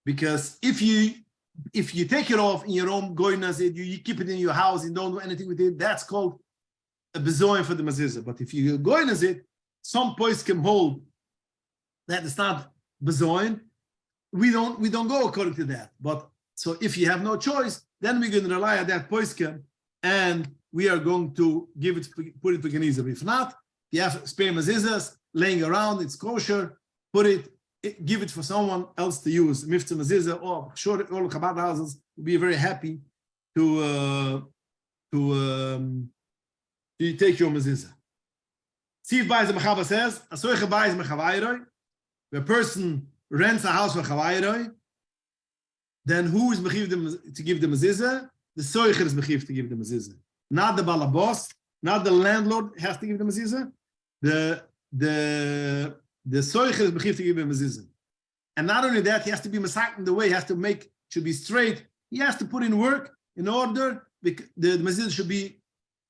S1: Because if you take it off in your own goynas, you keep it in your house, you don't do anything with it, that's called a bezoin for the mezuzah. But if you goynas it, some poskim hold that it's not bezoin. We don't go according to that. But so if you have no choice, then we're going to rely on that poskim, and we are going to put it for Geniza. If not, if you have spare mezuzahs laying around, it's kosher, give it for someone else to use. Miftzah mezuzah, or sure, all Chabad houses will be very happy to take your mezuzah. Siv Bais Mechava says, Asoiche Bais Mechavairoi, the person rents a house for Chavairoi, then who is mechiv to give the mezuzah? The soicher is mechiv to give the mezuzah. Not the balabos, not the landlord has to give the mezuzah. The soicher is mechiv to give the mezuzah. And not only that, he has to be masak in the way, he has to should be straight. He has to put in work in order the mezuzah should be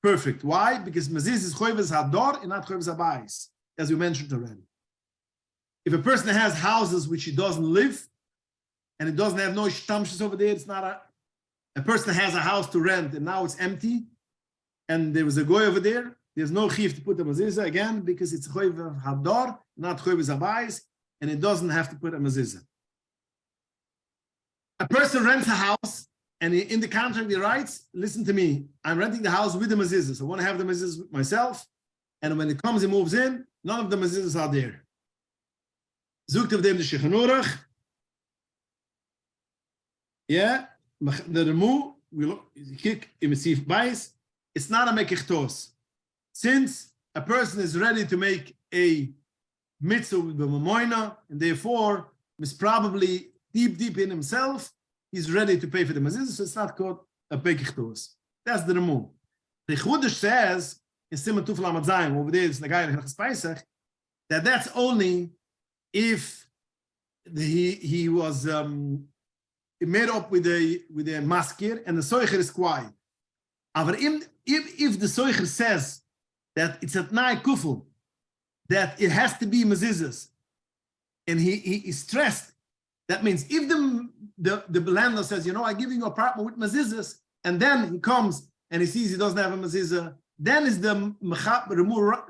S1: perfect. Why? Because mezuzah is choyves hador and not choyves habayis, as we mentioned already. If a person has houses which he doesn't live, and it doesn't have no shtamshus over there, it's not a person has a house to rent and now it's empty, and there was a goy over there, there's no chiv to put a mezuzah again because it's choyves hador, not choyves habayis, and it doesn't have to put a mezuzah. A person rents a house, and in the contract he writes, listen to me, I'm renting the house with the mezuzah, so I want to have the mezuzah myself, and when it comes and moves in, none of the mezuzahs are there. Zoekt of them the Shechanurach. Yeah, the Remu, we look, kick in Mesif Bais, it's not a mekechtos. Since a person is ready to make a mitzvah with the mamoina, and therefore is probably deep in himself, he's ready to pay for the mezuzah, so it's not called a mekechtos. That's the Remu. The Chudash says, in Siman Tuf Lamed Zayin, over there, it's the guy in Hilchos Pesach, that that's only if he was made up with a maskir and the soicher is quiet. But if the soicher says that it's at nai kufel, that it has to be mezuzahs, and he is stressed, that means if the landlord says, I'm giving you an apartment with mezuzahs, and then he comes and he sees he doesn't have a mezuzah, then is the remur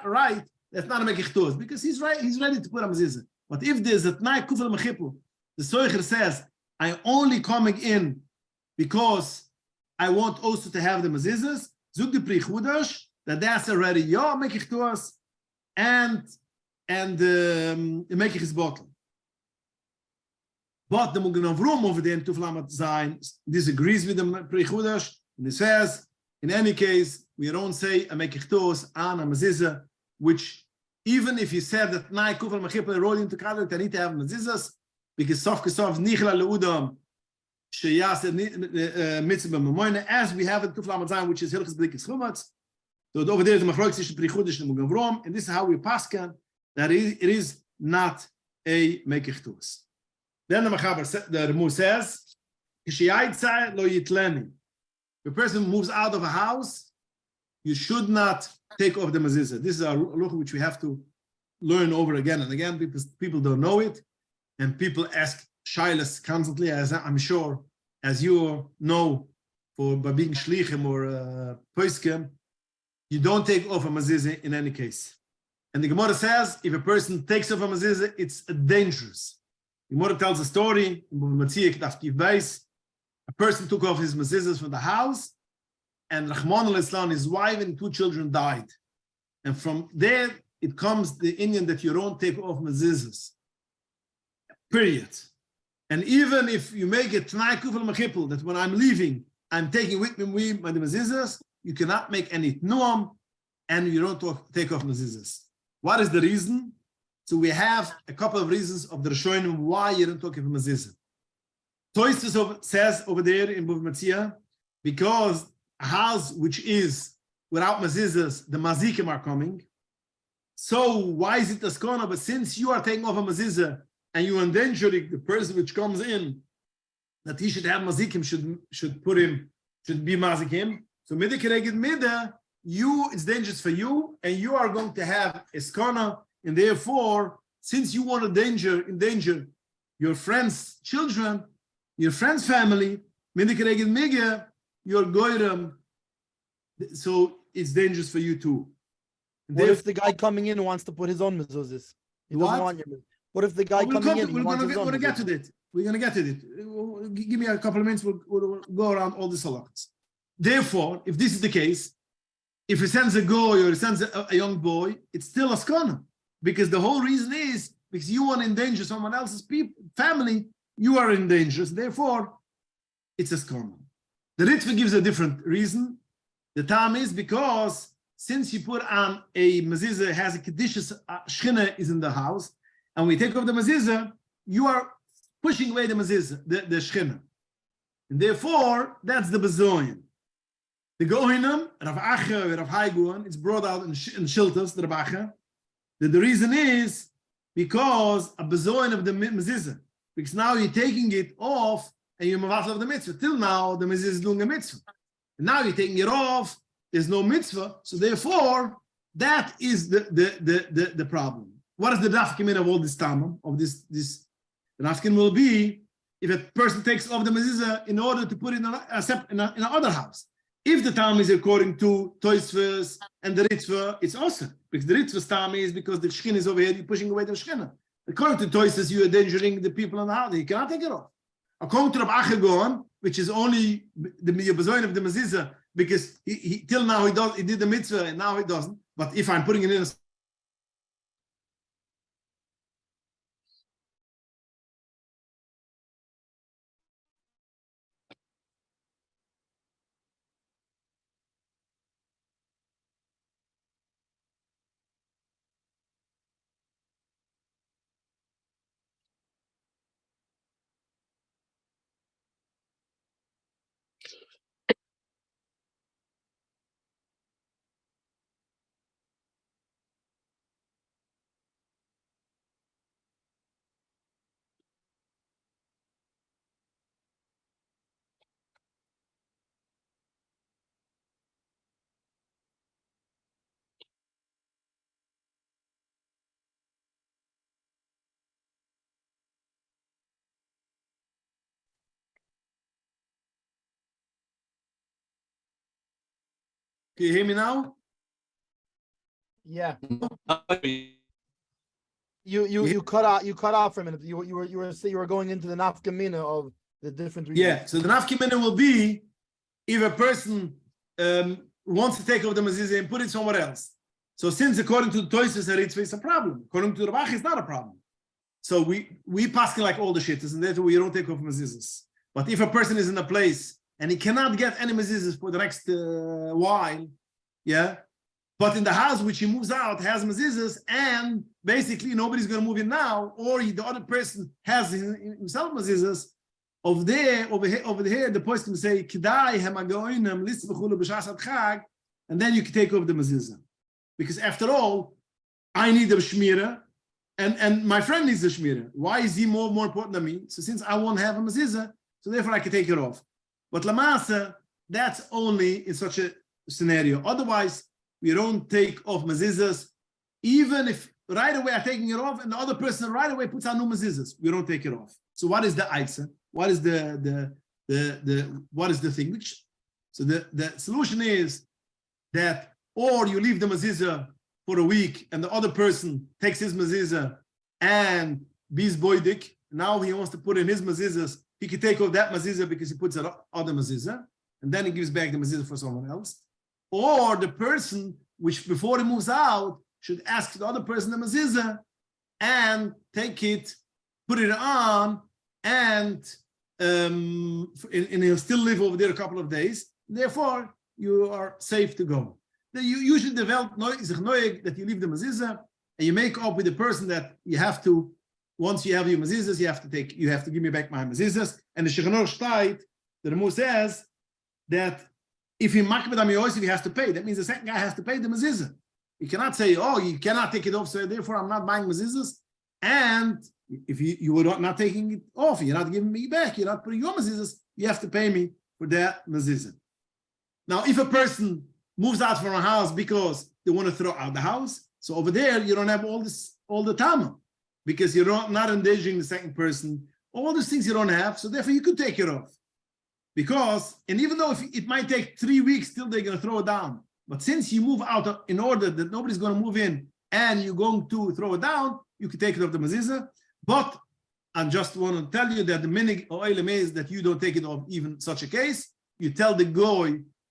S1: right? That's not a mekechtos, because he's ready to put a mezuzah. But if there's a tnai kufel mechipul, the soicher says, I'm only coming in because I want also to have the mezuzahs, zug the pri chudash, that's already your mekechtos, and the mekech is bottle. But the Mugen Avrum over there in Tuflamat Zayin disagrees with the pri chudash, and he says, in any case, we don't say a mekechtos on a mezuzah, which even if you said that nai kufel mechipel rolled into kaduk, I need to have mezuzahs, because sof kesov nichla leudam sheyas mitzvah mamoina, as we have in Tuflamat Zayin, which is hilchos blikis chumatz. So over there is the machloek is pri chudash and Mugen Avrum, and this is how we paskan that it is not a mekechtos. Then the Remu says, lo yitleni. The person moves out of a house, you should not take off the mezuzah. This is a halacha which we have to learn over again and again because people don't know it, and people ask shaylas constantly, as I'm sure, as you know, by being shlichim or poskim, you don't take off a mezuzah in any case. And the Gemara says, if a person takes off a mezuzah, it's dangerous. The Gemara tells a story in a person took off his mezuzahs from the house, and Rahman al-Islam, his wife and 2 children died. And from there, it comes the Indian that you don't take off mezuzahs. Period. And even if you make it t'nai kufel mechipel, that when I'm leaving, I'm taking with me my mezuzahs, you cannot make any t'nuam, and you don't take off mezuzahs. What is the reason? So we have a couple of reasons of the Rishonim why you don't talk about mezuzah. Toystus says over there in Bava Metzia, because a house which is without mezuzahs, the mazikim are coming. So why is it askona? But since you are taking off a mezuzah and you are endangering the person which comes in, that he should have mazikim, should be mazikim. So midikireged mida, it's dangerous for you, and you are going to have a skana, and therefore, since you want to endanger your friends' children, your friend's family, you're goyim, so it's dangerous for you too.
S2: What if the guy coming in wants to put his own mezuzahs? He doesn't want your. What if the guy coming in wants his own?
S1: We're going to get to it. We're going to get to it. Give me a couple of minutes. We'll go around all the halachas. Therefore, if this is the case, if he sends a goy or he sends a young boy, it's still a skana, because the whole reason is because you want to endanger someone else's family. You are in danger. Therefore, it's a skana. The Ritva gives a different reason. The time is because since you put on a mezuzah, has a kedishus shchina is in the house, and we take off the mezuzah, you are pushing away the mezuzah, the shchina, and therefore that's the bezoin. The gohinim, Rav Acha, Rav Haigun, it's brought out in Shiltos, the Rav Acha, that the reason is because a bezoin of the mezuzah, because now you're taking it off and you're mavatal of the mitzvah. Till now, the mezuzah is doing a mitzvah. And now you're taking it off, there's no mitzvah, so therefore, that is the problem. What is the nafkin of all this tamam, of this? The nafkin will be if a person takes off the mezuzah in order to put it in another house. If the tam is according to Toisvus and the Ritzvah, it's awesome. Because the Ritzvah's tam is because the shkin is over here, you're pushing away the shkina. According to Toisvus, you're endangering the people in the house. You cannot take it off. According to Rav Acha, which is only the bezoin of the mezuzah, because he till now he did the mitzvah and now he doesn't. But if I'm putting it in a Can you hear me now?
S2: Yeah. You cut out for a minute. You were going into the nafkamina of the different reasons.
S1: Yeah. So the nafkamina will be if a person wants to take over the mezuzah and put it somewhere else. So since according to the Toisvus and Ritzvah, it's a problem. According to the Rav Acha, it's not a problem. So we pass like all the shittas, and therefore we don't take off mezuzahs. But if a person is in a place and he cannot get any mezuzahs for the next while, yeah. But in the house which he moves out has mezuzahs, and basically nobody's going to move in now, or the other person has himself mezuzahs. Over here, the person will say, "K'dai hemagoinem lisbechulu b'shas chag," and then you can take over the mezuzah, because after all, I need the shmira, and my friend needs the shmira. Why is he more important than me? So since I won't have a mezuzah, so therefore I can take it off. But Lamasa, that's only in such a scenario. Otherwise, we don't take off mezuzahs, even if right away I'm taking it off, and the other person right away puts on new mezuzahs. We don't take it off. So what is the aitza? What is what is the thing? So the solution is that, or you leave the mezuzah for a week, and the other person takes his mezuzah and bis boidik. Now he wants to put in his mezuzahs. He can take off that mezuzah because he puts an other mezuzah, and then he gives back the mezuzah for someone else. Or the person, which before he moves out, should ask the other person the mezuzah and take it, put it on, and he'll still live over there a couple of days. Therefore, you are safe to go. Then you usually develop that you leave the mezuzah and you make up with the person that you have to. Once you have your mezuzahs, you have to give me back my mezuzahs. And the Shechanor Shtayt, the Remu says that if he makbed am Yosef, he has to pay. That means the second guy has to pay the mezuzah. You cannot say, "Oh, you cannot take it off, so therefore I'm not buying mezuzahs." And if you were not taking it off, you're not giving me back. You're not putting your mezuzahs. You have to pay me for that mezuzah. Now, if a person moves out from a house because they want to throw out the house. So over there, you don't have all the time, because you're not endangering the second person. All those things you don't have, so therefore you could take it off. And even though it might take 3 weeks till they're going to throw it down, but since you move out in order that nobody's going to move in and you're going to throw it down, you can take it off the mezuzah. But I just want to tell you that the minig or oilem is that you don't take it off even such a case. You tell the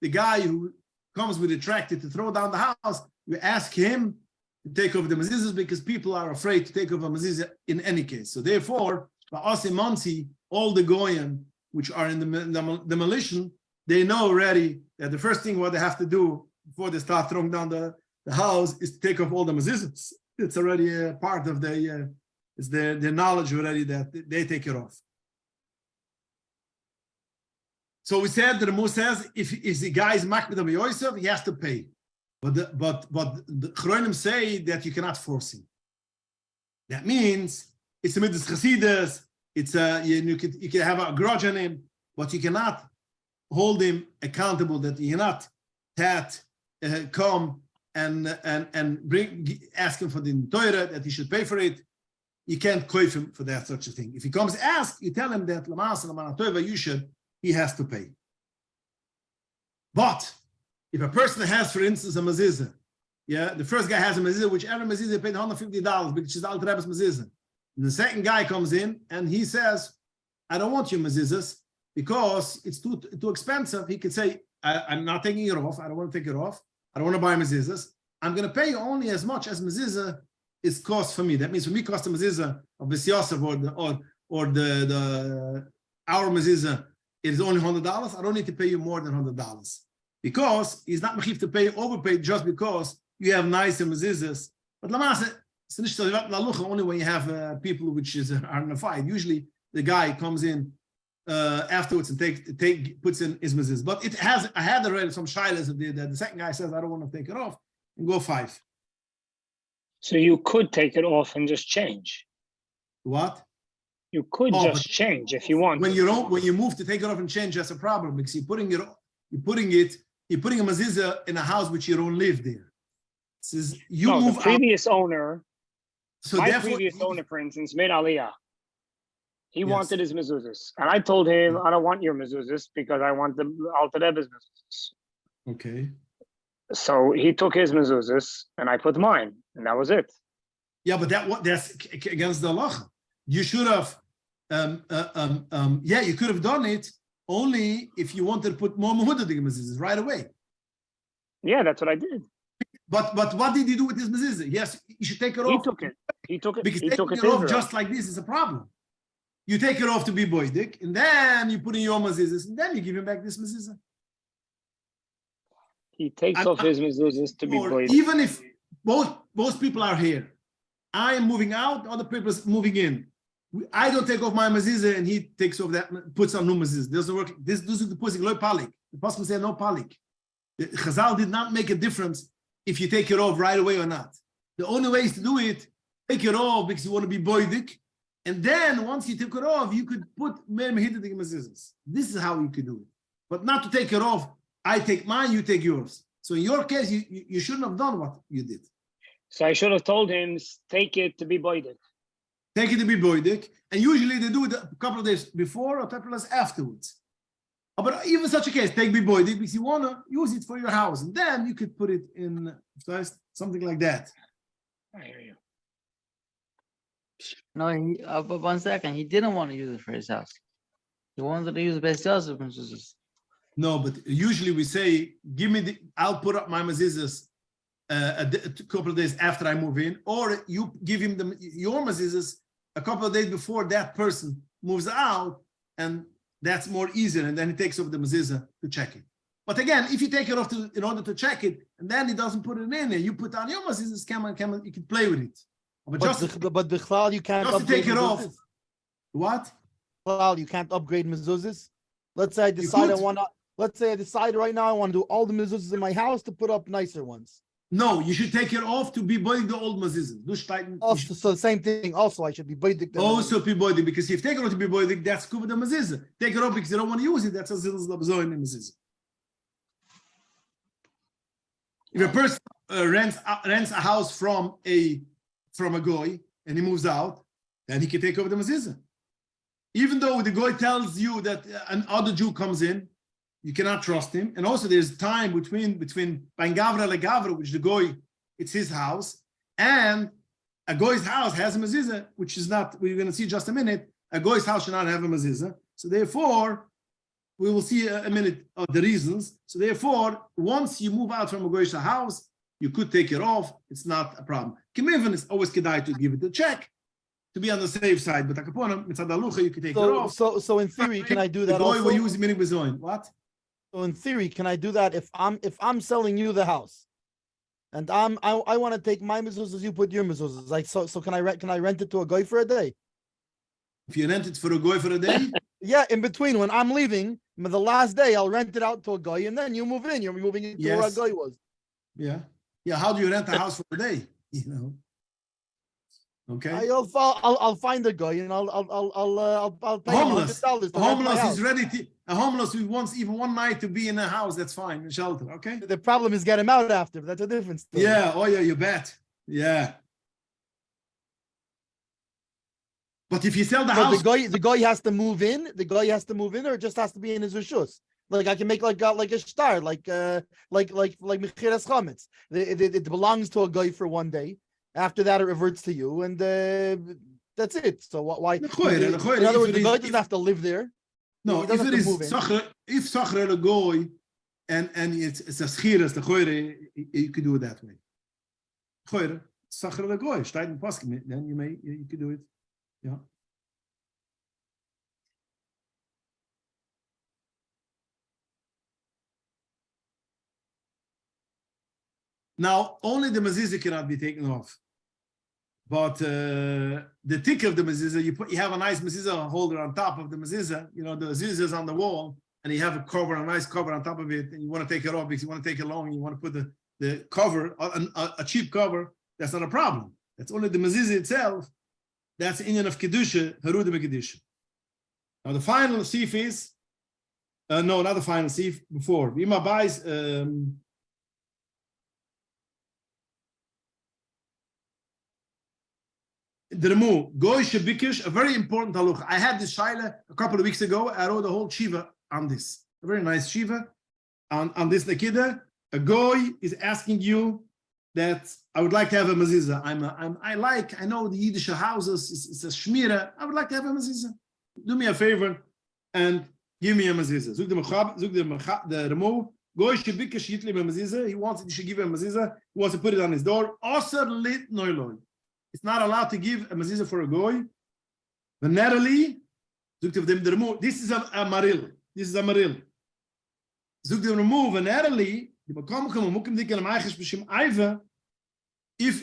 S1: guy who comes with a tractor to throw down the house, you ask him to take off the mezuzahs, because people are afraid to take off a mezuzah in any case. So therefore, by us in Monsi, all the goyim which are in the demolition, they know already that the first thing what they have to do before they start throwing down the house is to take off all the mezuzahs. It's already a part of their knowledge already that they take it off. So we said that the Mus says if the guy is makbid of Yosef, he has to pay. But the Chronim say that you cannot force him. That means it's a midas chasidus. It's you can have a grudge on him, but you cannot hold him accountable. That you cannot come and ask him for the Torah that he should pay for it. You can't koif him for that such a thing. If he comes ask, you tell him that he has to pay. But if a person has, for instance, a mezuzah, the first guy has a mezuzah, which every mezuzah paid $150, which is Al Rebbe's mezuzah. And the second guy comes in and he says, I don't want your mezuzahs because it's too expensive. He could say, I'm not taking it off. I don't want to take it off. I don't want to buy mezuzahs. I'm going to pay you only as much as mezuzah is cost for me. That means for me, cost a mezuzah of Bes Yosef or the our mezuzah, it is only $100. I don't need to pay you more than $100 because he's not mechiv to pay overpaid just because you have nicer mezuzahs. But Lamasa, it's only when you have people which are in a fight. Usually the guy comes in afterwards and puts in his mezuzahs. But I had already some shilas that the second guy says I don't want to take it off and go 5.
S5: So you could take it off and just change.
S1: What?
S5: You could just change if you want.
S1: When you move to take it off and change, that's a problem because you're putting a mezuzah in a house which you don't live there.
S5: The previous owner. So my previous owner, for instance, made aliyah. He wanted his mezuzahs, and I told him, I don't want your mezuzahs because I want the Alter Rebbe's mezuzahs.
S1: Okay.
S5: So he took his mezuzahs, and I put mine, and that was it.
S1: Yeah, but that's against the halacha. You should have, you could have done it only if you wanted to put more mehudadik mezuzahs right away.
S5: Yeah, that's what I did.
S1: But what did he do with his mezuzah? Yes, you should take it off.
S5: He took it.
S1: Because
S5: he
S1: taking
S5: took it
S1: off just like this is a problem. You take it off to be boidik, and then you put in your mezuzahs, and then you give him back this mezuzah.
S5: He takes off his mezuzahs to be boidik.
S1: Even if most people are here, I am moving out, other people are moving in. I don't take off my mezuzah, and he takes off that, puts on new mezuzah. Doesn't work. This is the posik loy palik. The pasuk said no palik. The Chazal did not make a difference if you take it off right away or not. The only way is to do it, take it off because you want to be boidik, and then once you took it off, you could put mer mehidadik mezuzahs. This is how you could do it, but not to take it off. I take mine, you take yours. So in your case, you shouldn't have done what you did.
S5: So I should have told him, take it to be boidik.
S1: Take it to be boidik, and usually they do it a couple of days before or a couple of days afterwards. But even such a case, take be boidik because you want to use it for your house, and then you could put it in something like that.
S5: I hear you.
S4: No, but 1 second, he didn't want to use it for his house. He wanted to use Bes Yosef mezuzahs.
S1: No, but usually we say, I'll put up my mezuzahs a couple of days after I move in, or you give him your mezuzahs a couple of days before that person moves out, and that's more easier, and then he takes off the mezuzah to check it. But again, if you take it off in order to check it, and then he doesn't put it in there, you put on your mezuzahs, you can play with it. But
S2: Bichlal, you can't
S1: just to take it off.
S2: mezuzahs.
S1: What?
S2: Bichlal, you can't upgrade mezuzahs. Let's say I decide right now I want to do all the mezuzahs in my house to put up nicer ones.
S1: No, you should take it off to be boidik the old mezuzahs.
S2: Also, so the same thing. Also, I should be boidik.
S1: Also be boidik, because if you take it off to be boidik, that's covered the mezuzah. Take it off because you don't want to use it. That's a zilz labzoin in mezuzah. If a person rents a house from a goy and he moves out, then he can take over the mezuzah. Even though the goy tells you that another Jew comes in, you cannot trust him. And also there's time between Bain Gavra le Gavra, which the goy, it's his house, and a goy's house has a mezuzah, which is not, we're going to see in just a minute, a goy's house should not have a mezuzah. So therefore, we will see a minute of the reasons. So therefore, once you move out from a goy's house, you could take it off. It's not a problem. Kimivin is always kedai to give it a check, to be on the safe side. But akaponim, mitzad halucha, you can take it off.
S2: So in theory, can I do that also?
S1: Will use minig bezoin. What?
S2: So in theory, can I do that if I'm selling you the house, and I want to take my mezuzahs, you put your mezuzahs. Like so can I rent it to a goy for a day?
S1: If you rent it for a goy for a day?
S2: Yeah, in between when I'm leaving, the last day I'll rent it out to a guy, and then you move in. You're moving into where a guy was.
S1: Yeah. How do you rent a house for a day? You know. Okay.
S2: I'll find a guy and I'll pay
S1: homeless.
S2: $100.
S1: A homeless is ready to. A homeless who wants even one night to be in a house. That's fine, in shelter. Okay.
S2: The problem is get him out after. That's a different story.
S1: Yeah. Oh yeah. You bet. Yeah. But if you sell the house,
S2: the guy has to move in. The guy has to move in, or it just has to be in his rishus. Like I can make like a star, like mechiras chametz. It belongs to a guy for one day. After that, it reverts to you, and that's it. So why? In other words, the guy doesn't have to live there.
S1: No, if it is sachre le goy, and it's a schiras the goyre, you could do it that way. Goyre sachre le goy, steigt in paskim. Then you could do it. Yeah. Now, only the mezuzah cannot be taken off. But the tick of the mezuzah, you have a nice mezuzah holder on top of the mezuzah. You know, the mezuzah is on the wall, and you have a nice cover on top of it, and you want to take it off because you want to take it long, and you want to put the cover, a cheap cover. That's not a problem. That's only the mezuzah itself. That's the Indian of Kedusha, Harudim Kedusha. Now the final sif is, no, not the final sif, before. Vima buys, the Remu, Goy Shebikish, a very important halukha. I had this shaila a couple of weeks ago. I wrote a whole shiva on this. A very nice shiva on this Nakida. A Goy is asking you that I would like to have a mezuzah. I know the Yiddish houses, it's a shmira. I would like to have a mezuzah. Do me a favor and give me a mezuzah. Zug the Remo, Goy Shebikish Yitli mezuzah. He wants it, you should give him a mezuzah. He wants to put it on his door. Aser lit noiloi. It's not allowed to give a mezuzah for a goy. Venerally, this is a maril. This is a maril. Venerally, if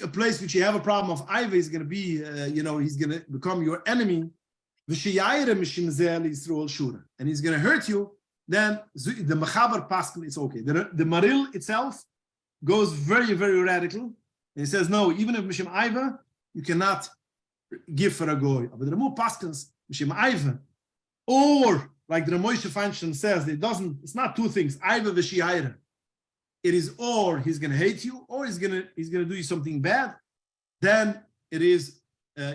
S1: a place which you have a problem of Iva is going to be, he's going to become your enemy, and he's going to hurt you, then the mechaber paskin is okay. The maril itself goes very, very radical. And he says, no, even if Mishim Iva, you cannot give for a goy. But the Remu Paskins, Mishim Iva, or like the Moshe Feinstein says, it's not two things, Iva v'shi'ayra. It is or he's going to hate you, or he's going to do you something bad. Then it is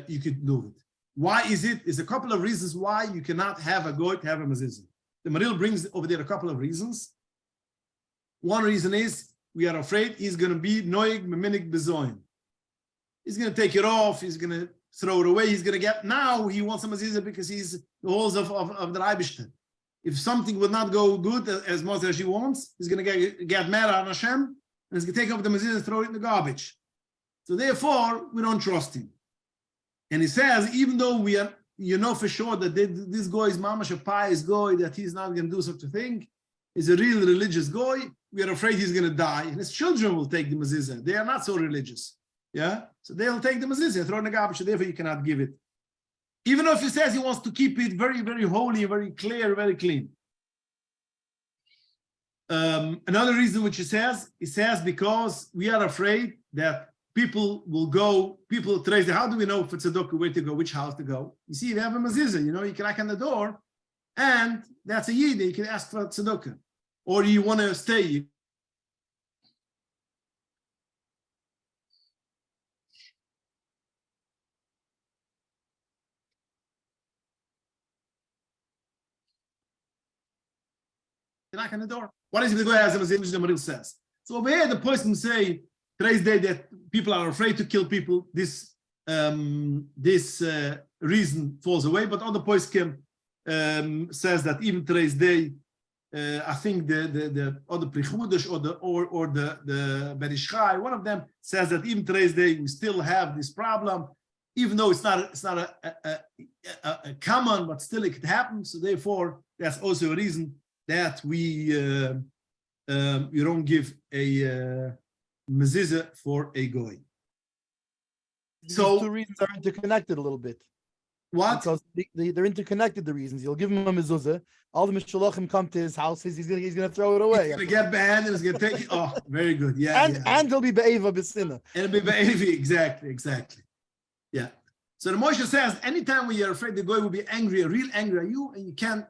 S1: you could do it. Why is it? There's a couple of reasons why you cannot have a goy to have a mezuzah. The Maril brings over there a couple of reasons. One reason is we are afraid he's going to be noig meminik bezoin. He's going to take it off. He's going to throw it away. He's going to now he wants a mezuzah because he's the halls of the Eibishter. If something would not go good as much as he wants, he's going to get mad on Hashem, and he's going to take up the mezuzah and throw it in the garbage. So therefore, we don't trust him. And he says, even though we are, for sure that this guy is mamash a pious guy, that he's not going to do such a thing, he's a real religious guy, we are afraid he's going to die, and his children will take the mezuzah. They are not so religious. Yeah, so they'll take the mezuzah, throw in the garbage, therefore you cannot give it. Even if he says he wants to keep it very, very holy, very clear, very clean. Another reason which he says because we are afraid that people today, how do we know for tzedakah where to go, which house to go? You see, they have a mezuzah, you can knock on the door, and that's a yid, you can ask for tzedakah. Or you want to stay, knock on the door. What is if the guy has a mezuzah the Maril says? So over here, the person say today's day that people are afraid to kill people. This reason falls away, but other poskim says that even today's day, I think the other Prichudish or the Berishchai, one of them says that even today's day we still have this problem, even though it's not a common, but still it could happen. So therefore, that's also a reason that we don't give a mezuzah for a goy. So
S2: these two reasons are interconnected a little bit.
S1: What?
S2: Because they're interconnected. The reasons you'll give him a mezuzah, all the mishalachim come to his house. He's gonna throw it away.
S1: He's gonna get banned and he's gonna take it. Oh, very good. Yeah,
S2: and he'll be be'eva b'sinna.
S1: And it'll be be'evi. Exactly. Yeah. So the Moshe says, anytime when you're afraid the guy will be angry, real angry at you, and you can't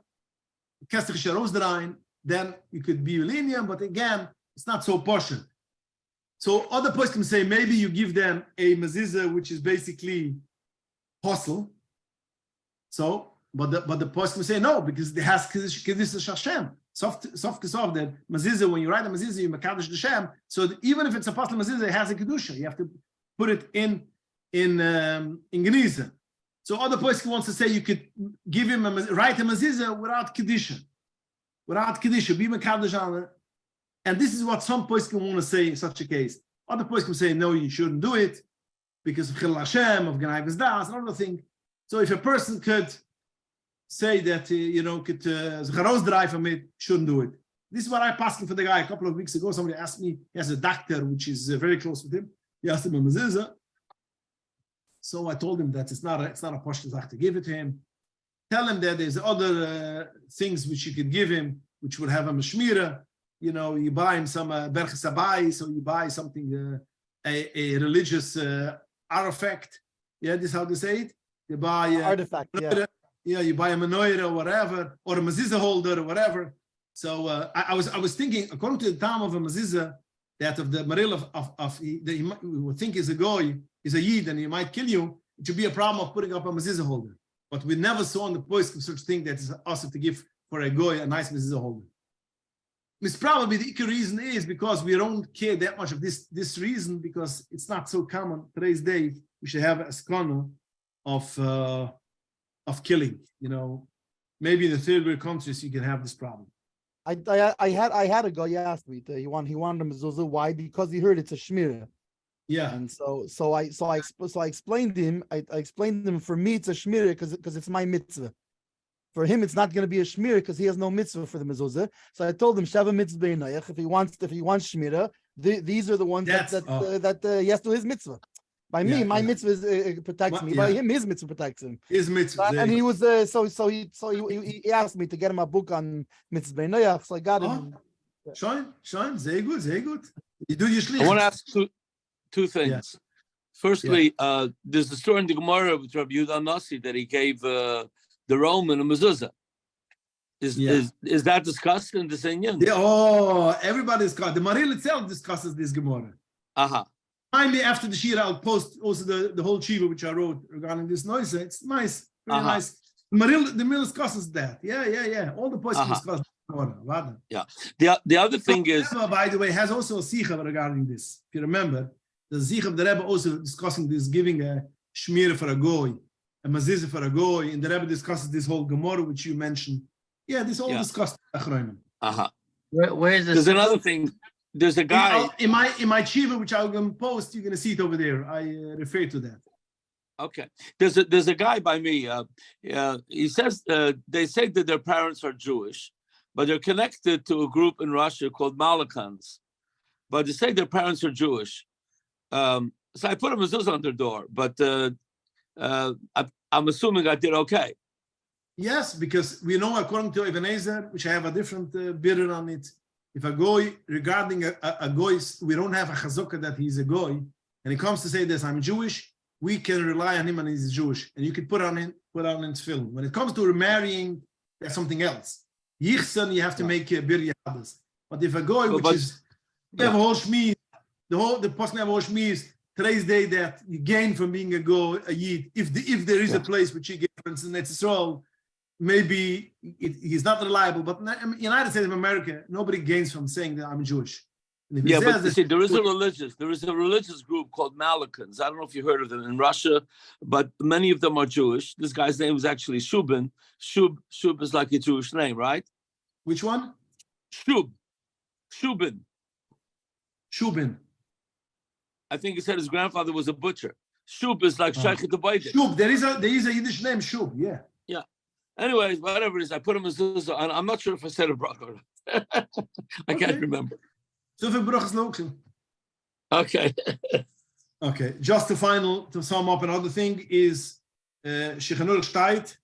S1: cast the then you could be lenient. But again, it's not so partial. So other poskim say maybe you give them a mezuzah, which is basically hostile. So, but the poskim say no, because it has kedusha Hashem. Soft kesov that mezuzah, when you write a mezuzah, you mekadosh Hashem. So even if it's a apostle mezuzah, it has a kedusha. You have to put it in Geniza. So other poskim wants to say you could give him write a mezuzah without kedusha, be mekadosh on it. And this is what some poskim want to say in such a case. Other poskim say no, you shouldn't do it because of chil Hashem, of Ganai V'zdas, another thing. So if a person could say that, could drive from it, shouldn't do it. This is what I passed for the guy a couple of weeks ago. Somebody asked me, he has a doctor, which is very close with him. He asked him a mezuzah. So I told him that it's not a pashtus to give it to him. Tell him that there's other things which you could give him, which would have a mashmira. You buy him some berches abayis, so you buy something, a religious artifact. Yeah, this is how they say it. You buy
S2: artifact,
S1: you buy a menorah or whatever, or a mezuzah holder or whatever. So I was thinking, according to the time of a mezuzah, that of the maril of you would think is a goy, is a yid, and he might kill you. It should be a problem of putting up a mezuzah holder. But we never saw in the poskim such thing that is also to give for a goy a nice mezuzah holder. It's probably the reason is because we don't care that much of this reason, because it's not so common today's day. We should have a skana of killing. Maybe in the third world countries you can have this problem.
S2: I had a guy asked me he wanted a mezuzah. Why? Because he heard it's a shmira.
S1: Yeah.
S2: And so I explained to him. I explained to him, for me it's a shmira because it's my mitzvah. For him, it's not going to be a shmira because he has no mitzvah for the mezuzah. So I told him, Shava mitzvah b'nayach. If he wants shmira, these are the ones that he has to do his mitzvah. By me, my mitzvah protects me. By him, his mitzvah protects him.
S1: His mitzvah.
S2: And he was he asked me to get him a book on mitzvah b'nayach. So I got him.
S1: Sean, very good. You do your shlichus.
S3: I want to ask two things. Yeah. Firstly, there's the story in the Gemara with Rabbi Yehuda Nasi that he gave the Roman a mezuzah. Is that discussed in this Inyan?
S1: Everybody discusses. The Maril itself discusses this Gemara. Finally, after the Shira, I'll post also the whole Shiva which I wrote regarding this noise. It's nice, very nice. The Maril discusses that. Yeah. All the points discuss the Gemara.
S3: Yeah. The other thing is,
S1: Rebbe, by the way, has also a Sikha regarding this. If you remember, the Sikha of the Rebbe also discussing this, giving a shmira for a goy, a mezuzah for a goy, and the Rebbe discusses this whole Gemara which you mentioned. Yeah, this all discussed.
S4: Where is this?
S3: There's another thing. There's a guy
S1: in my Shiva which I'm going to post. You're going to see it over there. I refer to that.
S3: Okay. There's a guy by me. He says they say that their parents are Jewish, but they're connected to a group in Russia called Malakans. But they say their parents are Jewish. So I put a mezuzah on their door, but I'm assuming I did okay.
S1: Yes, because we know according to Ebenezer, which I have a different bidder on it, if a goy, regarding a goy, we don't have a chazokah that he's a goy, and he comes to say this, I'm Jewish, we can rely on him and he's Jewish, and you can put on in tefillin. When it comes to remarrying, that's something else. Yichsan, you have to make a bir yadas. But if a goy, you have a whole shmiz, the person have a whole shmiz, today's day that you gain from being a goy, a yid, if there is a place which you get, for instance, Israel, maybe he's not reliable, but in the United States of America, nobody gains from saying that I'm Jewish.
S3: Yeah, but you see, there is a religious group called Malikans. I don't know if you heard of them in Russia, but many of them are Jewish. This guy's name is actually Shubin. Shub is like a Jewish name, right?
S1: Which one?
S3: Shubin. I think he said his grandfather was a butcher. Shub is like Sheikh the Baidin.
S1: Shub. There is a Yiddish name, Shub. Yeah.
S3: Yeah. Anyways, whatever it is, I put him as mezuzah. I'm not sure if I said a bracha or not. I can't remember. Okay.
S1: Okay. Just to sum up, another thing is Shechanur Shtayt,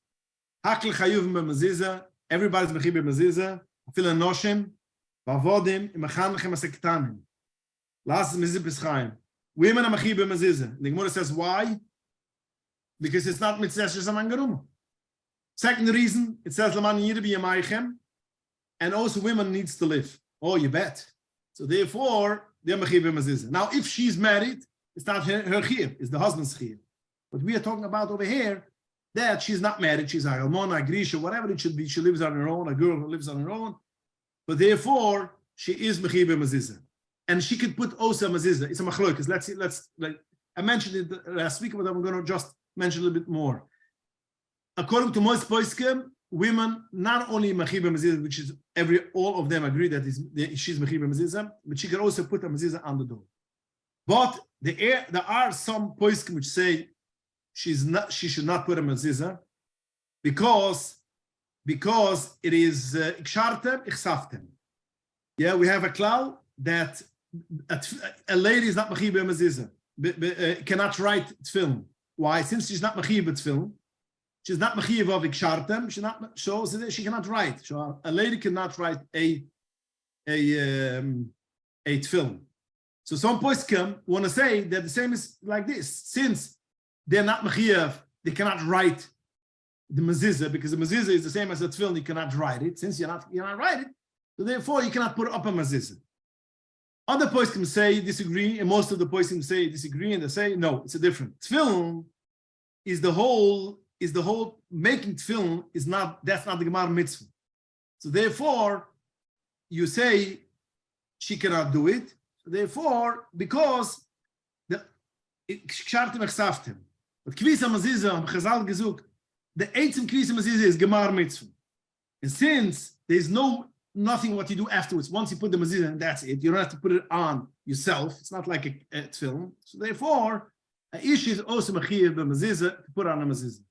S1: Hakl Chayuv Mezuzah. Everybody's mechiber mezuzah. Fil noshim, vavodim, imachanechem asektanim. Last mezuzah b'schaim. Women are mechiber mezuzah. The Gemara says why? Because it's not mitzvah shezamangarum. Second reason, it says Laman Yirbi Yamaychem, and also women needs to live. Oh, you bet. So therefore, they're mechiber mezuzah. Now, if she's married, it's not her chiyuv, it's the husband's chiyuv. But we are talking about over here that she's not married, she's a almona, a grisha, whatever it should be. She lives on her own, a girl who lives on her own. But therefore, she is mechiber mezuzah, and she could put also mezuzah. It's a machlokas. Let's I mentioned it last week, but I'm going to just mention a little bit more. According to most poskim, women not only mechiber mezuzah, which is all of them agree that she's mechiber mezuzah, but she can also put a mezuzah on the door. But there are some poskim which say she should not put a mezuzah because it is ikshartem ichsaftem. Yeah, we have a klal that a lady is not mechiber mezuzah, cannot write tefillin. Why? Since she's not mechiber tefillin, she's not mechiber of ikshartem. So she cannot write. So a lady cannot write a tefillin. So some poskim want to say that the same is like this. Since they're not mechiyev, they cannot write the mezuzah, because the mezuzah is the same as a tefillin. You cannot write it. Since you're not write it, so therefore you cannot put up a mezuzah. Other poskim say disagree, and most of the poskim say disagree, and they say no, it's a different. Tefillin is the whole making tefillin is not, that's not the Gemara mitzvah. So therefore, you say she cannot do it. So therefore, because the kshartem echsaftem. But kvisa mezuzah, Chazal gezuk, the eitzim kvisa mezuzah is gemar mitzvah, and since there's nothing what you do afterwards, once you put the mezuzah and that's it, you don't have to put it on yourself. It's not like a tefillin. So therefore, a ish is also mechiyev b'mezuzah to put on a mezuzah.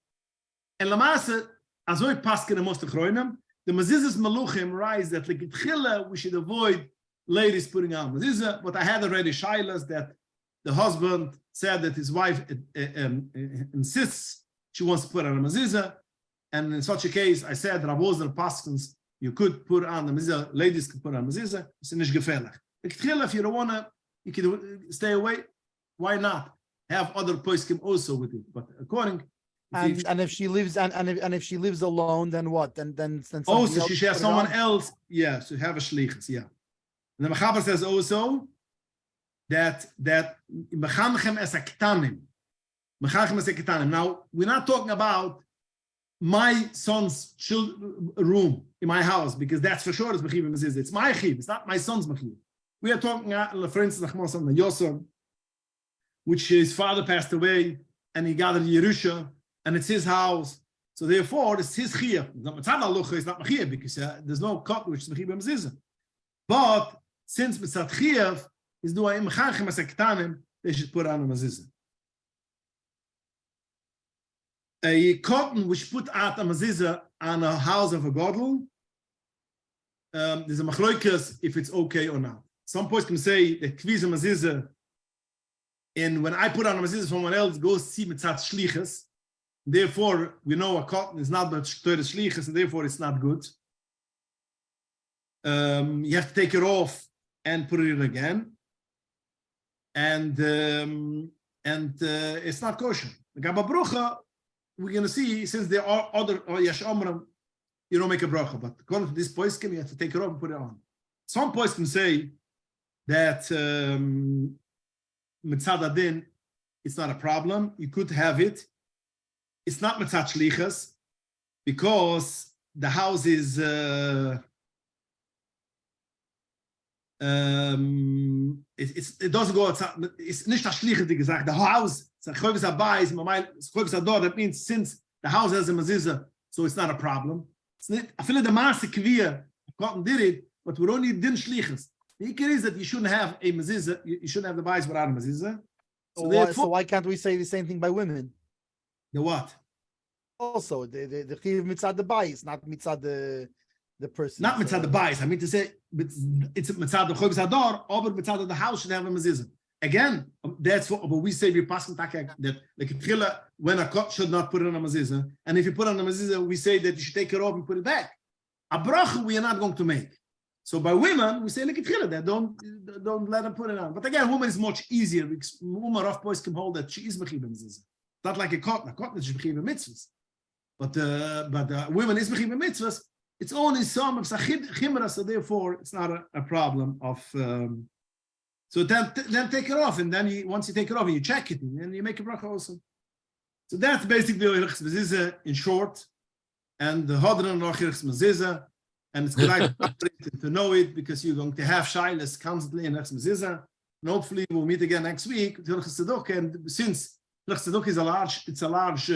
S1: And lamasa azoy paskin amos techroinim, the mezuzah's maluchim rise that like tchila we should avoid ladies putting on mezuzah. But I had already shilas that the husband said that his wife insists she wants to put on a mezuzah, and in such a case, I said Rav Ozer paskins you could put on the mezuzah, ladies could put on mezuzah. It's nicht gefährlich. If you don't wanna, you can stay away. Why not have other poskim also with it? But according,
S2: if she lives and if she lives alone, then what? Then
S1: also she should have someone else. Yeah, so have a shlichus. Yeah. And the Mechaber says also that mechanechem es aktanim. Mechanechem es aktanim. Now we're not talking about my son's room in my house, because that's for sure is mechiv mezuzah. It's my chiv. It's not my son's mechiv. We are talking, for instance, Nachman Yosef, which his father passed away, and he gathered Yerusha, and it's his house. So therefore, it's his chiv. It's not mechiv because there's no cut which is mechiv mezuzah. But since mitzat chiv is doing mechanechem es aktanim, they should put on a mezuzah. A cotton which put out a mezuzah on a house of a gadol, there's a machloikas if it's okay or not. Some points can say that kviz a mezuzah, and when I put on a mezuzah, someone else goes see mitzat shlichus. Therefore, we know a cotton is not but shlichus, and therefore it's not good. You have to take it off and put it in again, and it's not kosher. The Gabba Brucha, we're going to see, since there are other Yesh Omram, you don't make a bracha. But according to this poskim, you have to take it off and put it on. Some poskim say that mitzad adin, it's not a problem. You could have it. It's not mitzad shlichas. because the house is it doesn't go outside. It's nicht das schlichte gesagt. The house, that means since the house has a mezuzah, so it's not a problem. It's not. I feel the master kvia cotton did it, but we only didn't shlichus. The ikar is that you shouldn't have a mezuzah. You shouldn't have the bias without a mezuzah.
S2: So why can't we say the same thing by women?
S1: The what?
S2: Also, the chiv mitzad the bias, not mitzad the person.
S1: Not mitzad the bias. I mean to say, it's mitzad the chovis hador, over mitzad the house should have a mezuzah. Again, that's what we say. We pass that the ketrila when a coat should not put it on a mezuzah, and if you put it on a mezuzah, we say that you should take it off and put it back. A bracha we are not going to make. So by women, we say like that don't let them put it on. But again, woman is much easier because woman of boys can hold that she is mechiv mezuzah. Not like a cotton. A cotton is mechiv mitzvahs. But women is mechiv mitzvahs. It's only some of chimra, so therefore it's not a problem of. So then take it off, and then once you take it off, and you check it, and then you make a bracha also. So that's basically hilchos mezuzah in short, and the hodron noch hilchos mezuzah, and it's good to know it because you're going to have shilas constantly in hilchos mezuzah, and hopefully we'll meet again next week with hilchos tzedukah. And since hilchos tzedukah is a large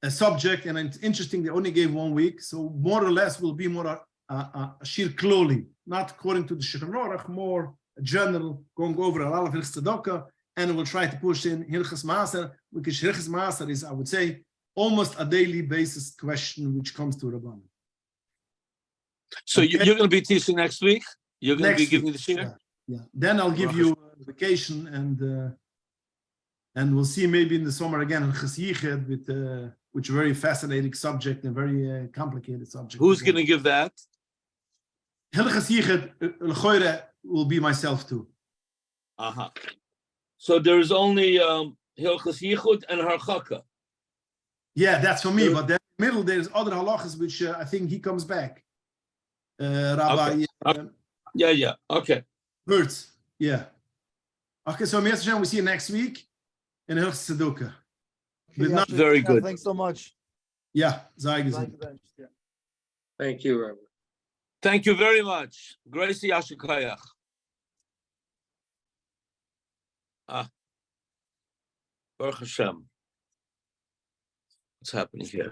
S1: a subject, and it's interesting they only gave 1 week, so more or less will be more a shir kloli, not according to the Shulchan Aruch, more general, going over a lot of hilchos tzedakah, and we'll try to push in hilchos maaser, because hilchos maaser is, I would say, almost a daily basis question which comes to Rabbanan.
S3: So okay. You're going to be teaching next week? You're going to be giving the shiur?
S1: Yeah. Then I'll give you a vacation, and we'll see maybe in the summer again hilchos yiched with which is a very fascinating subject and very complicated subject.
S3: Who's going to give that?
S1: Hilchos yiched will be myself too.
S3: Uh-huh. So there's only hilchos yichud and harchaka.
S1: Yeah, that's for me. But then in the middle, there's other halachas, which I think he comes back. Rabbi.
S3: Okay. Yeah. Okay.
S1: Birds. Yeah. Okay, so Mr. Hashem, we see you next week in hilchos tzedukah.
S3: Very good.
S2: Thanks so much.
S1: Yeah. Thank
S5: you, Rabbi.
S3: Thank you very much. Gracie Yashikayach. Baruch Hashem. What's happening here?